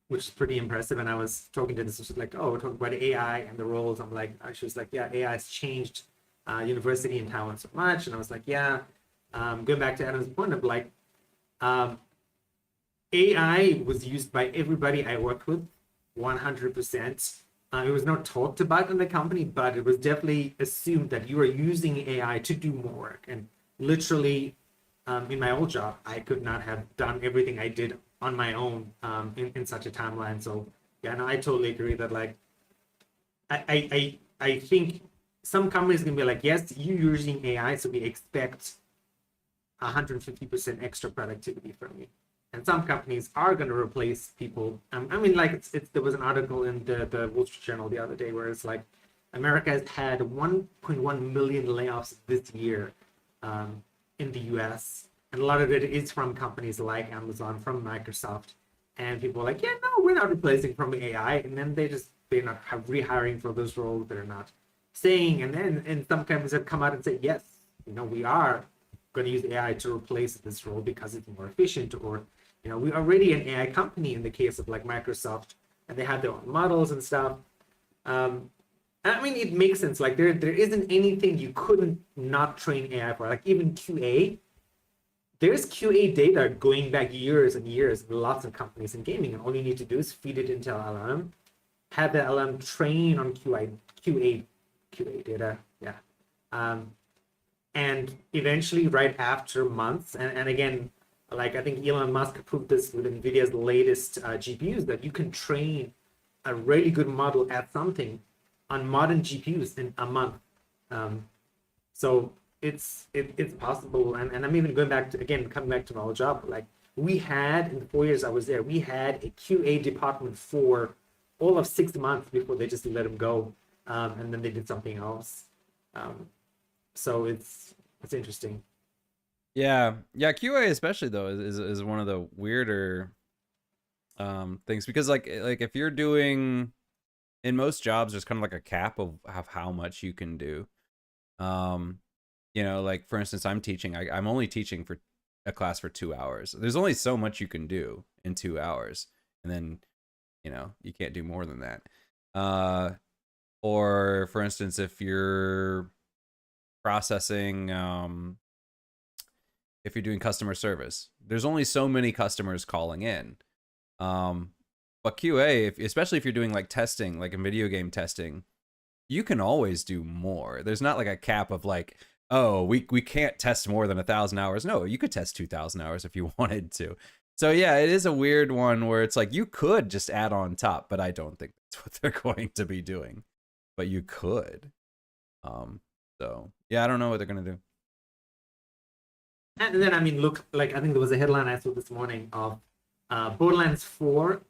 which is pretty impressive. And I was talking to this, like, oh, we're talking about AI and the roles. I'm like, she was like, yeah, AI has changed university in Taiwan so much. And I was like, yeah. Going back to Adam's point of like, AI was used by everybody I worked with, 100%. It was not talked about in the company, but it was definitely assumed that you are using AI to do more work. And literally, in my old job, I could not have done everything I did on my own in such a timeline. So yeah, no, I totally agree that like, I think some companies can be like, yes, you're using AI, so we expect 150% extra productivity from you. And some companies are going to replace people. I mean, like, there was an article in the Wall Street Journal the other day where it's like, America has had 1.1 million layoffs this year in the US. And a lot of it is from companies like Amazon, from Microsoft. And people are like, yeah, no, we're not replacing from AI. And then they're not rehiring for those roles. They're not saying. And then some companies have come out and said, yes, you know, we are going to use AI to replace this role because it's more efficient, or, you know, we're already an AI company in the case of like Microsoft, and they have their own models and stuff. I mean, it makes sense. Like there isn't anything you couldn't not train AI for. Like even QA, there's QA data going back years and years in lots of companies in gaming, and all you need to do is feed it into LLM, have the LLM train on QA data. Yeah. And eventually, right after months, and again, like I think Elon Musk proved this with NVIDIA's latest GPUs, that you can train a really good model at something on modern GPUs in a month. So it's possible. And I'm even going back to, again, coming back to my old job, like we had, in the 4 years I was there, we had a QA department for all of 6 months before they just let him go. And then they did something else. So it's interesting. Yeah, QA especially though is one of the weirder things, because like if you're doing, in most jobs there's kind of like a cap of how much you can do. You know, like for instance, I'm teaching. I'm only teaching for a class for 2 hours. There's only so much you can do in 2 hours, and then, you know, you can't do more than that. Or for instance, if you're processing, if you're doing customer service, there's only so many customers calling in. But QA, especially if you're doing like testing, like in video game testing, you can always do more. There's not like a cap of like, oh, we can't test more than 1,000 hours. No, you could test 2,000 hours if you wanted to. So yeah, it is a weird one where it's like you could just add on top, but I don't think that's what they're going to be doing. But you could. So yeah, I don't know what they're gonna do. And then I mean, look, like I think there was a headline I saw this morning of Borderlands 4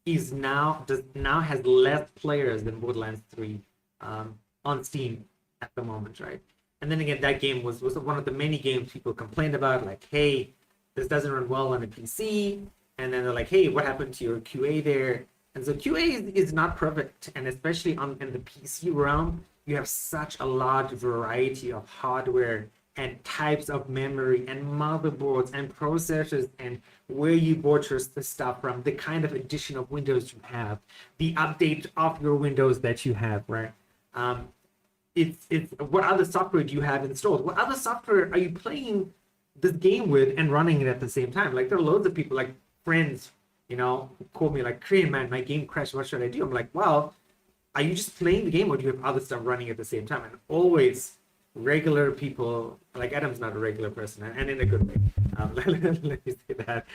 is now has less players than Borderlands 3 on Steam at the moment, right? And then again, that game was one of the many games people complained about, like, hey, this doesn't run well on a PC. And then they're like, hey, what happened to your QA there? And so QA is not perfect, and especially in the PC realm, you have such a large variety of hardware and types of memory and motherboards and processors and where you bought your stuff from, the kind of addition of Windows you have, the update of your Windows that you have, right? It's what other software do you have installed? What other software are you playing this game with and running it at the same time? Like there are loads of people, like friends, you know, who call me like, Korean man, my game crashed, what should I do? I'm like, well, are you just playing the game or do you have other stuff running at the same time? And always regular people, like Adam's not a regular person, and in a good way. Let me say that.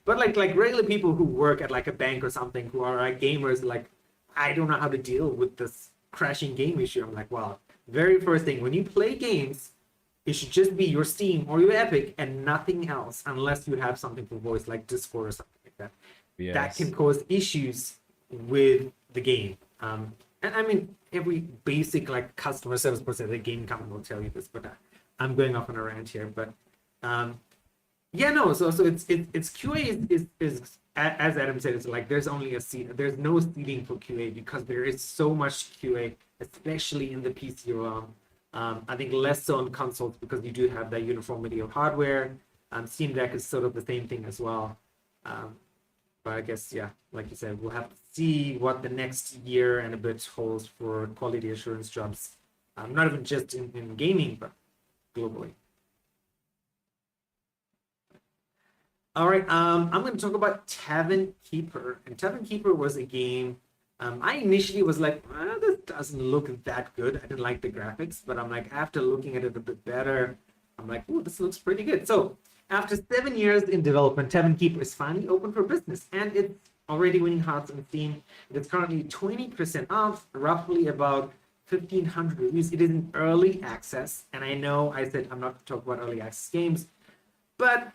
But like regular people who work at like a bank or something, who are like gamers, like, I don't know how to deal with this crashing game issue. I'm like, well, very first thing, when you play games, it should just be your Steam or your Epic and nothing else, unless you have something for voice like Discord or something like that. Yes. That can cause issues with the game. And I mean, every basic like customer service person at the game company will tell you this, but I'm going off on a rant here. But yeah, no. So it's QA is as Adam said, it's like there's only a seat. There's no seating for QA because there is so much QA, especially in the PC realm. I think less so on consoles because you do have that uniformity of hardware. Steam Deck is sort of the same thing as well. But I guess, yeah, like you said, we'll have to see what the next year and a bit holds for quality assurance jobs. Not even just in gaming, but globally. All right, I'm going to talk about Tavern Keeper. And Tavern Keeper was a game I initially was like, this doesn't look that good. I didn't like the graphics, but I'm like, after looking at it a bit better, I'm like, oh, this looks pretty good. So after 7 years in development, Tavern Keeper is finally open for business, and it's already winning hearts on Steam. It's currently 20% off, roughly about 1,500 reviews. It is in early access, and I know I said I'm not going to talk about early access games, but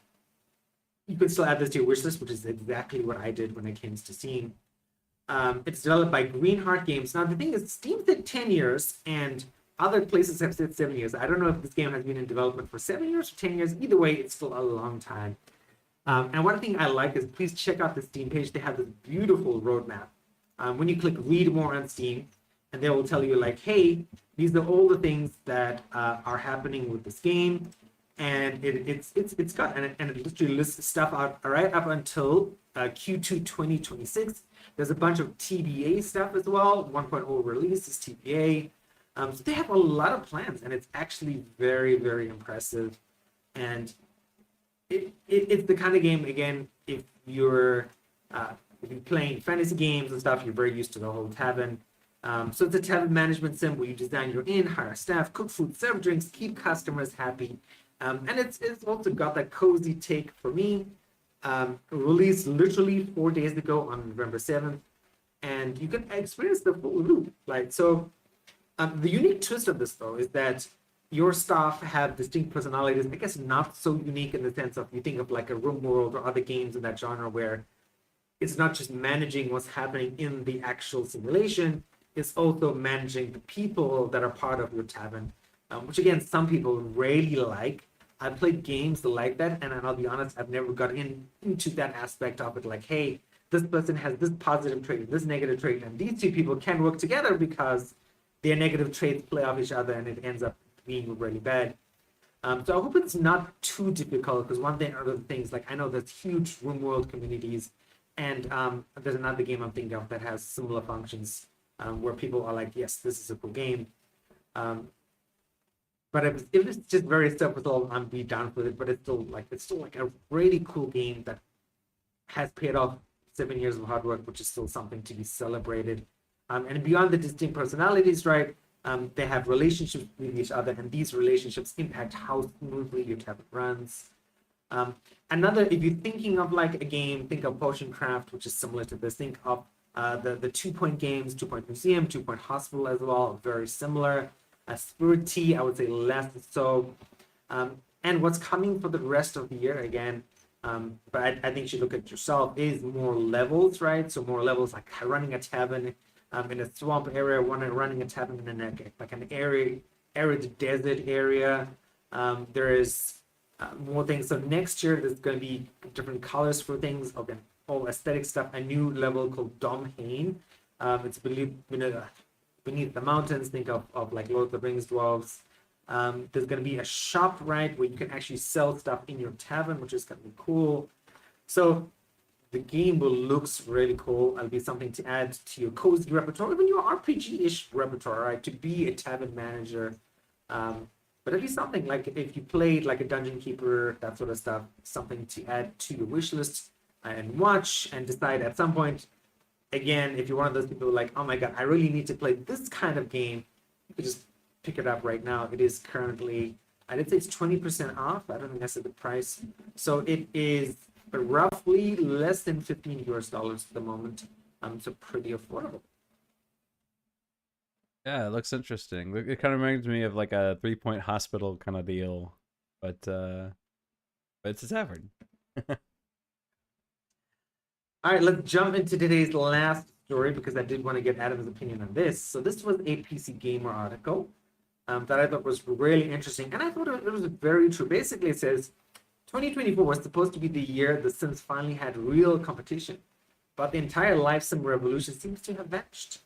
you could still add this to your wishlist, which is exactly what I did when it came to Steam. It's developed by Greenheart Games. Now, the thing is, Steam said 10 years, and other places have said 7 years. I don't know if this game has been in development for 7 years or 10 years. Either way, it's still a long time. And one thing I like is, please check out the Steam page. They have this beautiful roadmap. When you click read more on Steam, and they will tell you like, hey, these are all the things that are happening with this game. And it's got, and it literally lists stuff out right up until Q2 2026. There's a bunch of TBA stuff as well. 1.0 release is TBA. So they have a lot of plans, and it's actually very, very impressive. And it's the kind of game, again, if you're playing fantasy games and stuff, you're very used to the whole tavern. So it's a tavern management sim where you design your inn, hire staff, cook food, serve drinks, keep customers happy. And it's also got that cozy take for me. Released literally 4 days ago on November 7th, and you can experience the full loop. Like, so the unique twist of this though is that your staff have distinct personalities. I guess not so unique in the sense of, you think of like a Room World or other games in that genre where it's not just managing what's happening in the actual simulation, it's also managing the people that are part of your tavern, which again, some people really like. I played games like that, and I'll be honest, I've never got into that aspect of it. Like, hey, this person has this positive trait, this negative trait, and these two people can work together because their negative traits play off each other, and it ends up being really bad. So I hope it's not too difficult, because one thing or other things, like I know there's huge Room World communities, and there's another game I'm thinking of that has similar functions, where people are like, yes, this is a cool game. But if it's just very surface, I'm be down with it. But it's still like a really cool game that has paid off 7 years of hard work, which is still something to be celebrated. And beyond the distinct personalities, right? They have relationships with each other, and these relationships impact how smoothly your tavern runs. Another, if you're thinking of like a game, think of Potion Craft, which is similar to this. Think of the 2-point games, 2-point Museum, 2-point Hospital as well, very similar. Spirit Tea, I would say less so. And what's coming for the rest of the year, again, but I think you should look at yourself, is more levels, right? So more levels, like running a tavern in a swamp area, running a tavern in an arid desert area. There is more things. So next year, there's going to be different colors for things, again, all aesthetic stuff. A new level called 𝙃𝙬𝙧𝙩. It's beneath the mountains. Think of like Lord of the Rings dwarves. There's going to be a shop, right, where you can actually sell stuff in your tavern, which is going to be cool. So the game will looks really cool. It'll be something to add to your cozy repertoire, even your RPG-ish repertoire, right, to be a tavern manager. But it'll be something like if you played like a Dungeon Keeper, that sort of stuff, something to add to your wish list and watch and decide at some point. Again, if you're one of those people like, oh my god, I really need to play this kind of game, you could just pick it up right now. It is currently, I did say it's 20% off. I don't think I said the price. So it is roughly less than $15 at the moment. So pretty affordable. Yeah, it looks interesting. It kind of reminds me of like a 3-point Hospital kind of deal, but it's a tavern. All right, let's jump into today's last story because I did want to get Adam's opinion on this. So this was a PC Gamer article that I thought was really interesting, and I thought it was very true. Basically, it says 2024 was supposed to be the year The Sims finally had real competition, but the entire live sim revolution seems to have vanished.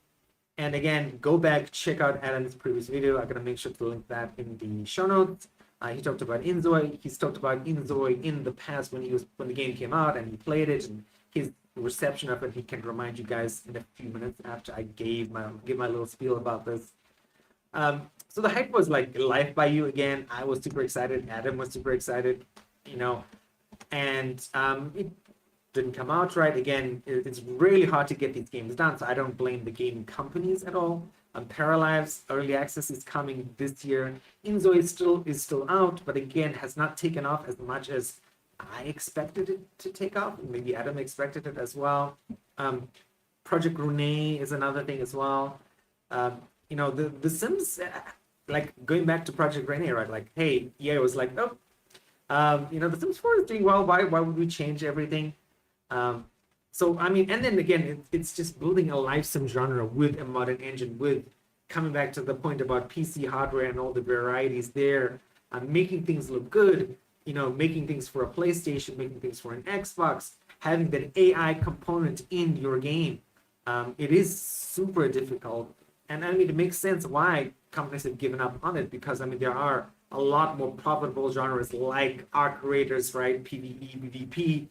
And again, go back, check out Adam's previous video. I'm going to make sure to link that in the show notes. He talked about 𝙂𝙧𝙢. He's talked about 𝙂𝙧𝙢 in the past when the game came out and he played it, and his reception of it. He can remind you guys in a few minutes after I give my little spiel about this. So the hype was like live by you again. I was super excited. Adam was super excited, and it didn't come out right. Again, it's really hard to get these games done, so I don't blame the game companies at all. Paralives early access is coming this year. 𝙂𝙧𝙢 is still out, but again has not taken off as much as I expected it to take off. Maybe Adam expected it as well. Project 𝙎𝙪 is another thing as well. The Sims, like going back to Project 𝙎𝙪, right? Like, hey, EA was like, oh, The Sims 4 is doing well. Why would we change everything? So I mean, and then again, it's just building a live sim genre with a modern engine, with coming back to the point about PC hardware and all the varieties there, making things look good, making things for a PlayStation, making things for an Xbox, having that AI component in your game. It is super difficult. And I mean, it makes sense why companies have given up on it, because I mean, there are a lot more profitable genres like Arc Raiders, right? PvE, PvP,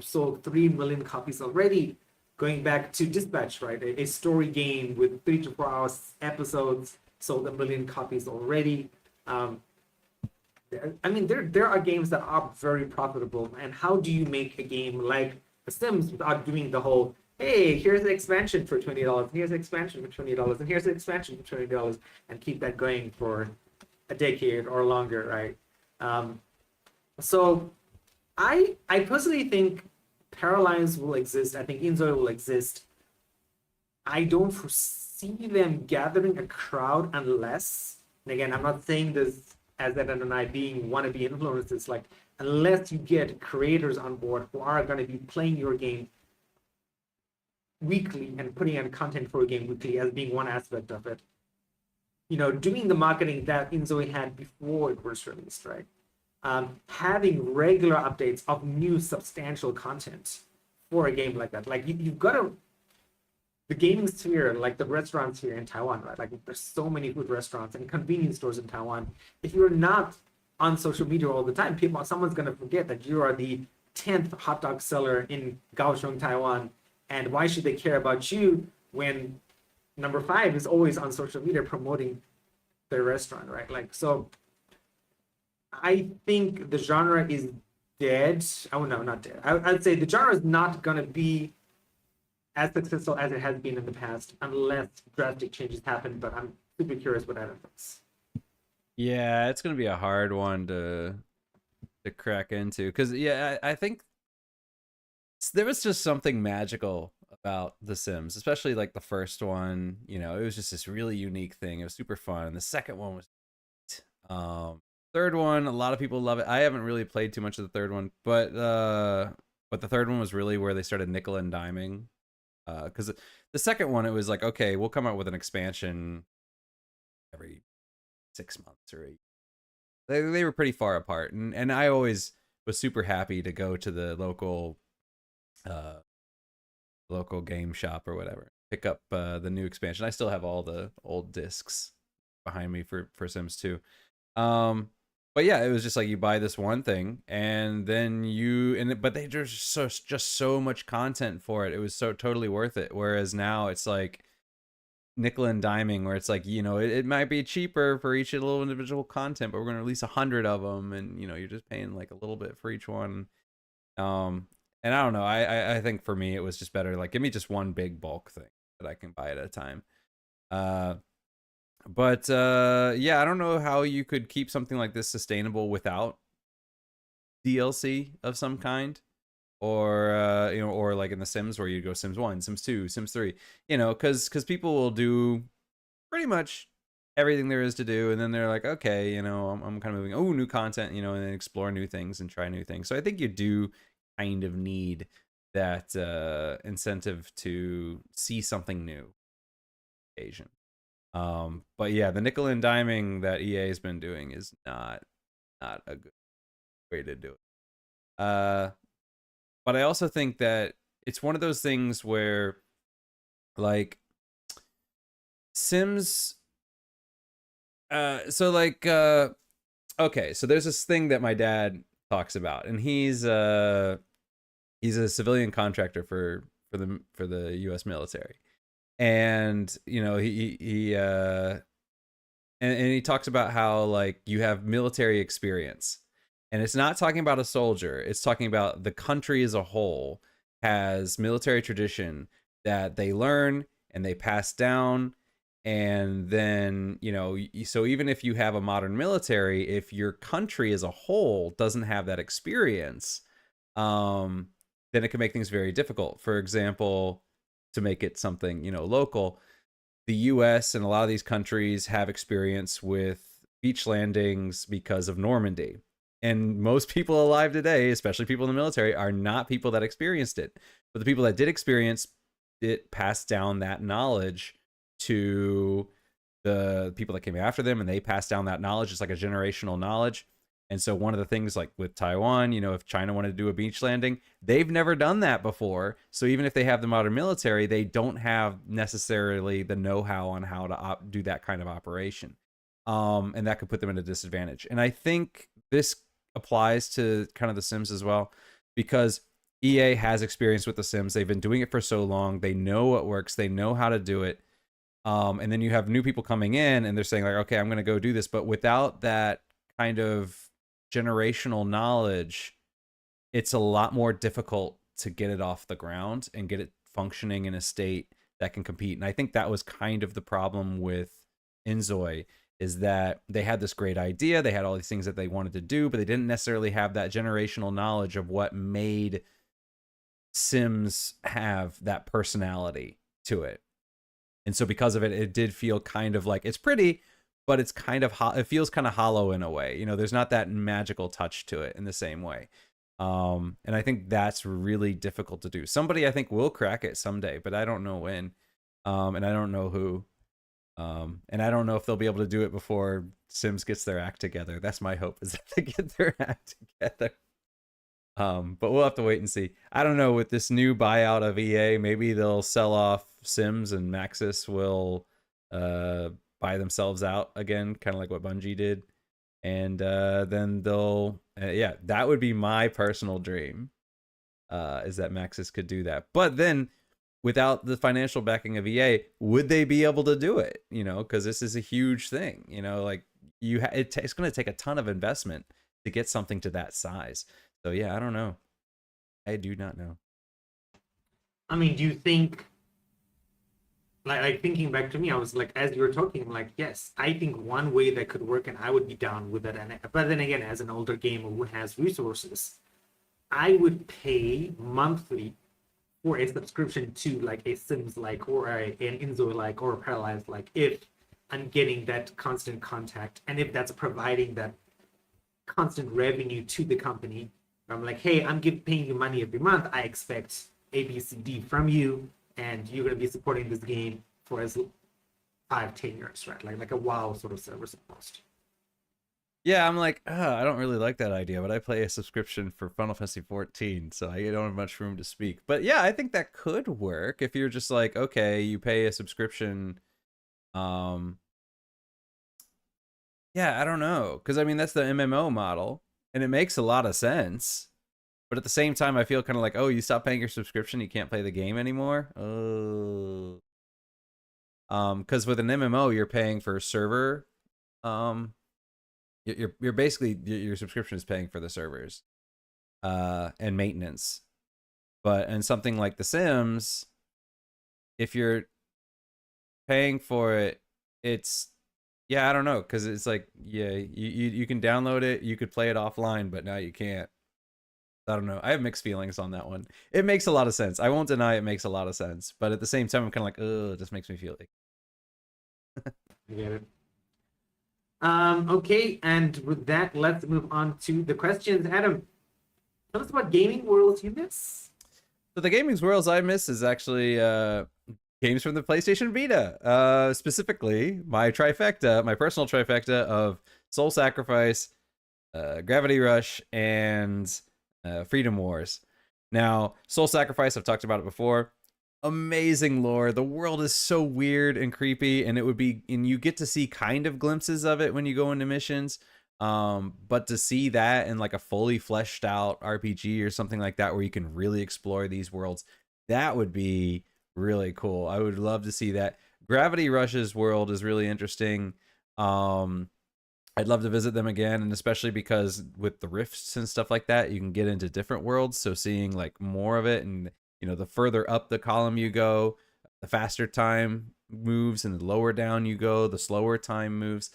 sold 3 million copies already. Going back to Dispatch, right? A story game with 3 to 4 hours episodes, sold 1 million copies already. I mean, there are games that are very profitable. And how do you make a game like The Sims without doing the whole, hey, here's the expansion for $20, here's the expansion for $20, and here's the expansion for $20, and keep that going for a decade or longer, right? So I personally think Paralives will exist. I think 𝙂𝙧𝙢 will exist. I don't foresee them gathering a crowd unless, and again, I'm not saying this as Eden and I being wannabe influencers, like, unless you get creators on board who are going to be playing your game weekly and putting out content for a game weekly as being one aspect of it. Doing the marketing that 𝙂𝙧𝙢 had before it was released, right? Having regular updates of new substantial content for a game like that. Like you've got to, the gaming sphere, like the restaurants here in Taiwan, right? Like there's so many food restaurants and convenience stores in Taiwan. If you're not on social media all the time, someone's going to forget that you are the 10th hot dog seller in Kaohsiung, Taiwan. And why should they care about you when number 5 is always on social media promoting their restaurant, right? Like, so I think the genre is dead. Oh, no, not dead. I'd say the genre is not going to be as successful as it has been in the past unless drastic changes happen, but I'm Super curious what Adam thinks. Yeah, it's gonna be a hard one to crack into because yeah, I think there was just something magical about The Sims, especially like the first one. You know, it was just this really unique thing. It was super fun, and the second one was third one, a lot of people love it. I haven't really played too much of the third one, but the third one was really where they started nickel and diming. Because the second one, it was like, okay, we'll come out with an expansion every 6 months or 8. They were pretty far apart, and I always was super happy to go to the local game shop or whatever, pick up the new expansion. I still have all the old discs behind me for Sims 2. But yeah, it was just like you buy this one thing and then but they just so much content for it. It was so totally worth it. Whereas now it's like nickel and diming, where it's like, you know, it might be cheaper for each little individual content, but we're going to release 100 of them, and you know, you're just paying like a little bit for each one. And I don't know. I think for me it was just better. Like, give me just one big bulk thing that I can buy at a time. But yeah, I don't know how you could keep something like this sustainable without DLC of some kind, or you know, or like in the Sims where you go Sims 1, Sims 2, Sims 3, you know, because people will do pretty much everything there is to do, and then they're like, okay, you know, I'm kind of moving, oh, new content, you know, and then explore new things and try new things. So I think you do kind of need that incentive to see something new occasion. But yeah, the nickel and diming that EA has been doing is not a good way to do it. But I also think that it's one of those things where, like, Sims. So like, okay, so there's this thing that my dad talks about, and he's a civilian contractor for the U.S. military, and you know, and he talks about how like you have military experience, and it's not talking about a soldier, it's talking about the country as a whole has military tradition that they learn and they pass down. And then, you know, so even if you have a modern military, if your country as a whole doesn't have that experience, then it can make things very difficult. For example, to make it something, you know, local, the US and a lot of these countries have experience with beach landings because of Normandy. And most people alive today, especially people in the military, are not people that experienced it. But the people that did experience it passed down that knowledge to the people that came after them, and they passed down that knowledge. It's like a generational knowledge. And so one of the things, like with Taiwan, you know, if China wanted to do a beach landing, they've never done that before. So even if they have the modern military, they don't have necessarily the know-how on how to do that kind of operation. And that could put them at a disadvantage. And I think this applies to kind of the Sims as well, because EA has experience with the Sims. They've been doing it for so long. They know what works. They know how to do it. And then you have new people coming in and they're saying like, okay, I'm going to go do this. But without that kind of generational knowledge, it's a lot more difficult to get it off the ground and get it functioning in a state that can compete. And I think that was kind of the problem with 𝙂𝙧𝙦, is that they had this great idea. They had all these things that they wanted to do, but they didn't necessarily have that generational knowledge of what made Sims have that personality to it. And so because of it, it did feel kind of like, it's pretty, but it's kind of, it feels kind of hollow in a way. You know, there's not that magical touch to it in the same way. And I think that's really difficult to do. Somebody I think will crack it someday, but I don't know when. And I don't know who. And I don't know if they'll be able to do it before Sims gets their act together. That's my hope, is that they get their act together. But we'll have to wait and see. I don't know, with this new buyout of EA, maybe they'll sell off Sims and Maxis will buy themselves out again, kind of like what Bungie did. And then they'll, yeah, that would be my personal dream, is that Maxis could do that. But then without the financial backing of EA, would they be able to do it? You know, because this is a huge thing. You know, like it's going to take a ton of investment to get something to that size. So yeah, I don't know. I do not know. I mean, do you think like thinking back to me, I was like, as you were talking, I'm like, yes, I think one way that could work, and I would be down with it. And but then again, as an older gamer who has resources, I would pay monthly for a subscription to like a Sims like or an Inzo like or a Paralives like, if I'm getting that constant contact and if that's providing that constant revenue to the company. I'm like, hey, paying you money every month. I expect A, B, C, D from you, and you're going to be supporting this game for as 5, 10 years, right? Like a WoW sort of service almost. Yeah, I'm like, I don't really like that idea, but I play a subscription for Final Fantasy 14, so I don't have much room to speak. But yeah, I think that could work if you're just like, okay, you pay a subscription. Um, yeah, I don't know, because I mean that's the MMO model, and it makes a lot of sense. But at the same time, I feel kind of like, oh, you stop paying your subscription, you can't play the game anymore. Oh, because with an MMO, you're paying for server. You're basically your subscription is paying for the servers, and maintenance. But in something like The Sims, if you're paying for it, it's yeah, I don't know, because it's like yeah, you can download it, you could play it offline, but now you can't. I don't know. I have mixed feelings on that one. It makes a lot of sense. I won't deny it makes a lot of sense, but at the same time, I'm kind of like, oh, it just makes me feel like. I get it. Okay, and with that, let's move on to the questions. Adam, tell us about gaming worlds you miss. So the gaming worlds I miss is actually games from the PlayStation Vita. Specifically, my trifecta, my personal trifecta of Soul Sacrifice, Gravity Rush, and Freedom Wars. Now, Soul Sacrifice, I've talked about it before. Amazing lore. The world is so weird and creepy, and you get to see kind of glimpses of it when you go into missions. But to see that in like a fully fleshed out RPG or something like that, where you can really explore these worlds, that would be really cool. I would love to see that. Gravity Rush's world is really interesting. I'd love to visit them again, and especially because with the rifts and stuff like that, you can get into different worlds. So seeing like more of it, and the further up the column you go, the faster time moves, and the lower down you go, the slower time moves.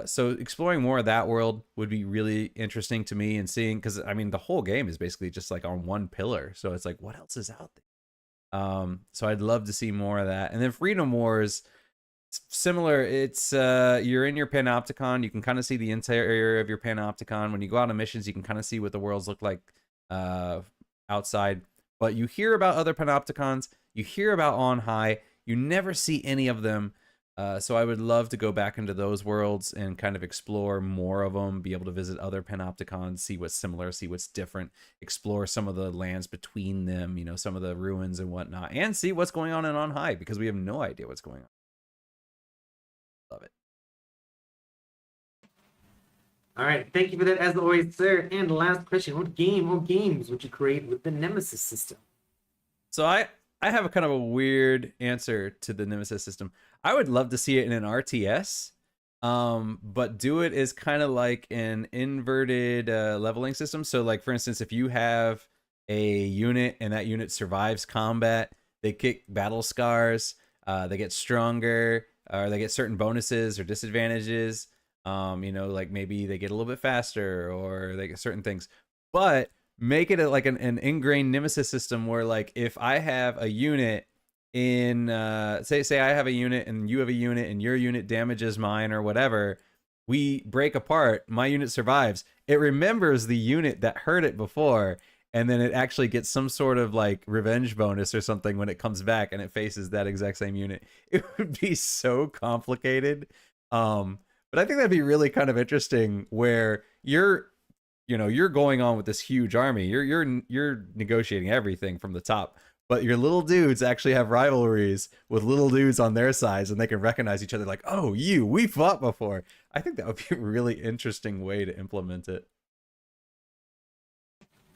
So exploring more of that world would be really interesting to me, and seeing, because I mean the whole game is basically just like on one pillar, so it's like what else is out there? So I'd love to see more of that. And then Freedom Wars, similar. It's you're in your panopticon, you can kind of see the interior of your panopticon. When you go out on missions, you can kind of see what the worlds look like outside, but you hear about other panopticons, you hear about On High, you never see any of them. So I would love to go back into those worlds and kind of explore more of them, be able to visit other panopticons, see what's similar, see what's different, explore some of the lands between them, some of the ruins and whatnot, and see what's going on High, because we have no idea what's going on. Love it. All right, thank you for that as always, sir. And last question: what game or games would you create with the Nemesis system? So I have a kind of a weird answer to the Nemesis system. I would love to see it in an RTS, but do it as kind of like an inverted leveling system. So like, for instance, if you have a unit and that unit survives combat, they kick battle scars, they get stronger, or they get certain bonuses or disadvantages. Like maybe they get a little bit faster, or they get certain things. But make it like an ingrained Nemesis system where, like, if I have a unit in say I have a unit and you have a unit and your unit damages mine or whatever, we break apart, my unit survives, it remembers the unit that hurt it before, and then it actually gets some sort of like revenge bonus or something when it comes back and it faces that exact same unit. It would be so complicated, but I think that'd be really kind of interesting, where you're going on with this huge army, you're negotiating everything from the top, but your little dudes actually have rivalries with little dudes on their sides, and they can recognize each other like, oh, we fought before. I think that would be a really interesting way to implement it.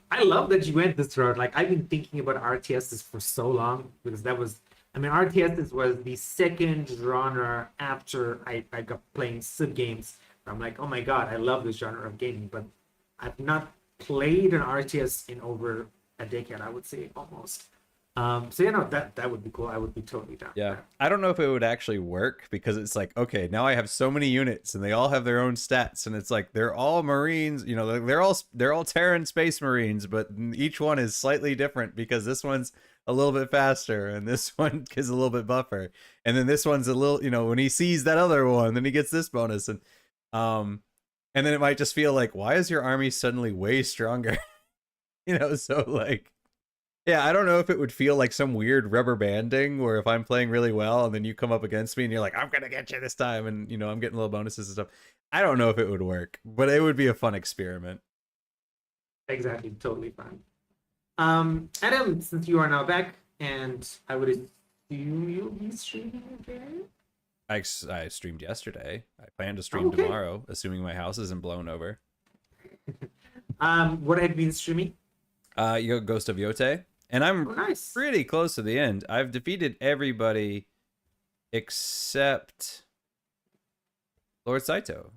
I love that you went this route. Like, I've been thinking about RTSs for so long, because RTSs was the second genre after I got playing Civ games. I'm like, oh my god, I love this genre of gaming, but I've not played an RTS in over a decade, I would say, almost. So you know that would be cool. I would be totally down Yeah. for I don't know if it would actually work because it's like, okay, now I have so many units and they all have their own stats and it's like they're all Marines, you know, they're all Terran Space Marines, but each one is slightly different because this one's a little bit faster and this one is a little bit buffer. And then this one's a little, you know, when he sees that other one, then he gets this bonus um and then it might just feel like, why is your army suddenly way stronger? You know, so like yeah, I don't know if it would feel like some weird rubber banding where if I'm playing really well and then you come up against me and you're like, I'm gonna get you this time, and you know, I'm getting little bonuses and stuff. I don't know if it would work, but it would be a fun experiment. that. Exactly, totally fine. Adam, since you are now back, and I would assume you'll be streaming again. I streamed yesterday. I plan to stream Okay. tomorrow, assuming my house isn't blown over. What have you been streaming? You Ghost of 𝙎𝙪, and I'm Oh, nice. pretty close to the end. I've defeated everybody except Lord Saito.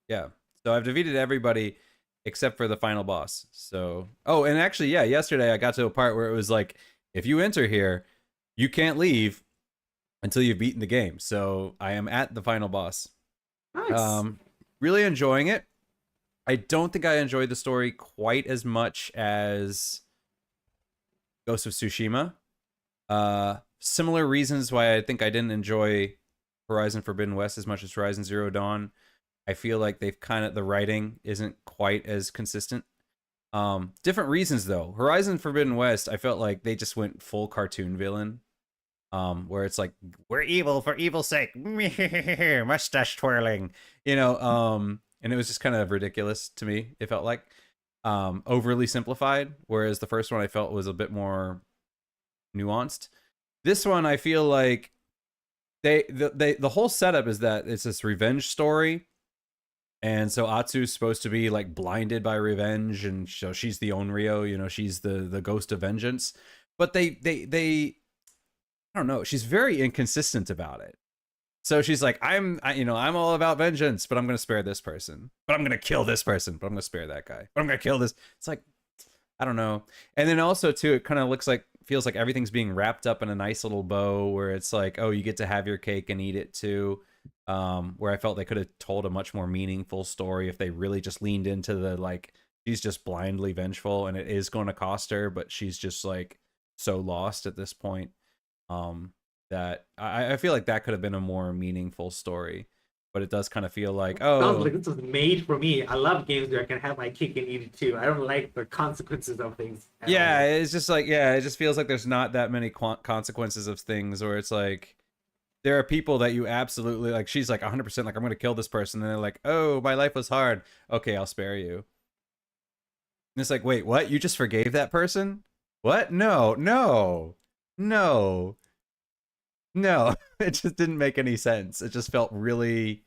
Yeah. So I've defeated everybody except for the final boss. So, oh, and actually, yeah, yesterday I got to a part where it was like, if you enter here, you can't leave until you've beaten the game. So I am at the final boss. Nice. Really enjoying it. I don't think I enjoyed the story quite as much as Ghost of Tsushima. Similar reasons why I think I didn't enjoy Horizon Forbidden West as much as Horizon Zero Dawn. I feel like they've the writing isn't quite as consistent. Different reasons though. Horizon Forbidden West, I felt like they just went full cartoon villain. Where it's like, we're evil for evil's sake, mustache twirling, you know, and it was just kind of ridiculous to me. It felt like overly simplified, whereas the first one I felt was a bit more nuanced. This one I feel like the whole setup is that it's this revenge story, and so Atsu's supposed to be like blinded by revenge, and so she's the Onryo, you know, she's the ghost of vengeance, but they I don't know, she's very inconsistent about it. So she's like, I'm all about vengeance, but I'm going to spare this person. But I'm going to kill this person, but I'm going to spare that guy. But I'm going to kill this. It's like, I don't know. And then also, too, it kind of feels like everything's being wrapped up in a nice little bow where it's like, oh, you get to have your cake and eat it, too. Where I felt they could have told a much more meaningful story if they really just leaned into the, like, she's just blindly vengeful and it is going to cost her, but she's just, like, so lost at this point. That I feel like that could have been a more meaningful story, but it does kind of feel like, oh, sounds like this was made for me. I love games where I can have my cake and eat it too. I don't like the consequences of things. Yeah, it's just like, yeah, it just feels like there's not that many consequences of things, where it's like there are people that you absolutely like. She's like 100% like, I'm gonna kill this person, and they're like, oh, my life was hard. Okay, I'll spare you. And it's like, wait, what? You just forgave that person? What? No. No, it just didn't make any sense. It just felt really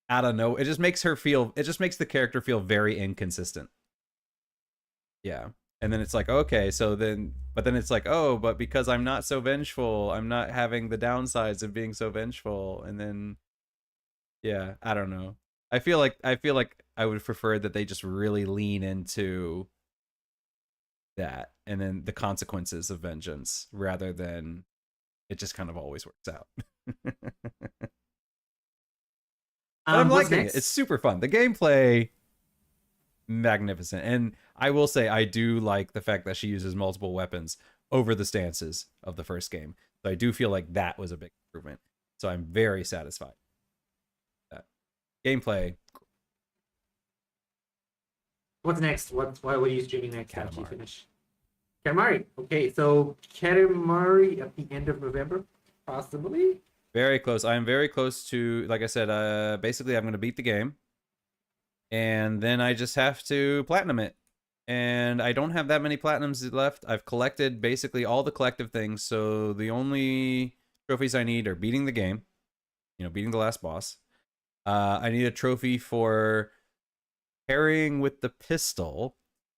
out of nowhere. It just makes the character feel very inconsistent. Yeah. And then it's like, okay, but then it's like, oh, but because I'm not so vengeful, I'm not having the downsides of being so vengeful. And then, yeah, I don't know. I feel like I would prefer that they just really lean into that and then the consequences of vengeance rather than it just kind of always works out. But I'm liking it. It's super fun. The gameplay, magnificent. And I will say, I do like the fact that she uses multiple weapons over the stances of the first game. So I do feel like that was a big improvement. So I'm very satisfied with that. Gameplay. What's next? What are you streaming next after you Katamari. finish? Katamari. Okay, so Katamari at the end of November, possibly. Very close. I am very close to, like I said, basically I'm going to beat the game. And then I just have to platinum it. And I don't have that many platinums left. I've collected basically all the collective things. So the only trophies I need are beating the game. You know, beating the last boss. I need a trophy for parrying with the pistol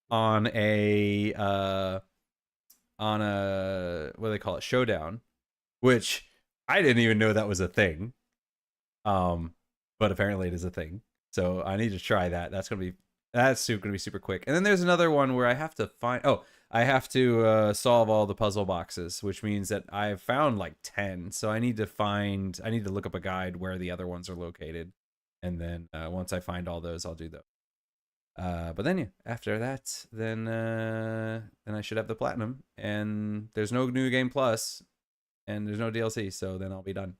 on a what do they call it, showdown, which I didn't even know that was a thing, but apparently it is a thing, so I need to try that. That's gonna be super quick. And then there's another one where I have to find, I have to solve all the puzzle boxes, which means that I've found like 10. So I need to look up a guide where the other ones are located. And then once I find all those, I'll do those. But then yeah, after that, then I should have the platinum, and there's no new game plus, and there's no DLC, so then I'll be done.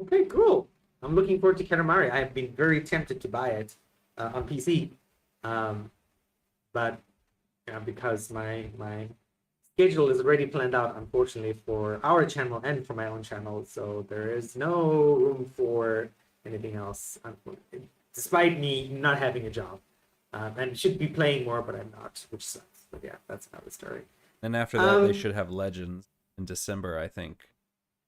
Okay, cool. I'm looking forward to Katamari. I've been very tempted to buy it on PC, but because my schedule is already planned out, unfortunately, for our channel and for my own channel, so there is no room for anything else, despite me not having a job. And should be playing more, but I'm not, which sucks. But yeah, that's another story. And after that, they should have Legends in December, I think.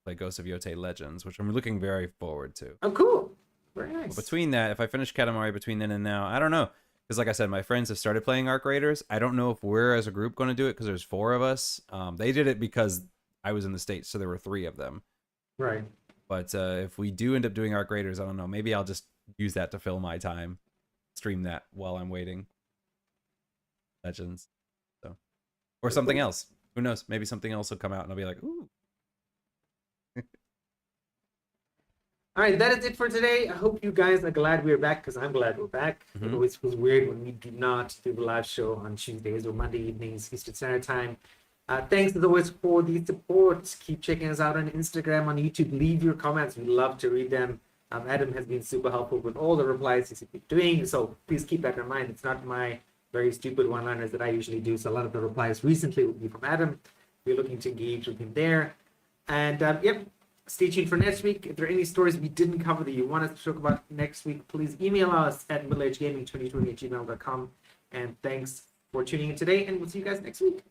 Like Ghost of 𝙎𝙪 Legends, which I'm looking very forward to. Oh, cool. Very nice. But between that, if I finish Katamari between then and now, I don't know. Because like I said, my friends have started playing Arc Raiders. I don't know if we're as a group going to do it because there's 4 of us. They did it because I was in the States, so there were 3 of them. Right. But if we do end up doing Arc Raiders, I don't know. Maybe I'll just use that to fill my time. Stream that while I'm waiting. Legends. So, or something else. Who knows? Maybe something else will come out and I'll be like, ooh. All right, that is it for today. I hope you guys are glad we're back, because I'm glad we're back. It always feels weird when we do not do the live show on Tuesdays or Monday evenings, Eastern Standard Time. Thanks as always for the support. Keep checking us out on Instagram, on YouTube. Leave your comments. We love to read them. Adam has been super helpful with all the replies he's been doing, so please keep that in mind. It's not my very stupid one-liners that I usually do, so a lot of the replies recently will be from Adam. We're looking to engage with him there. And yep, stay tuned for next week. If there are any stories we didn't cover that you want us to talk about next week, please email us at middleagegaming2020@gmail.com. And thanks for tuning in today, and we'll see you guys next week.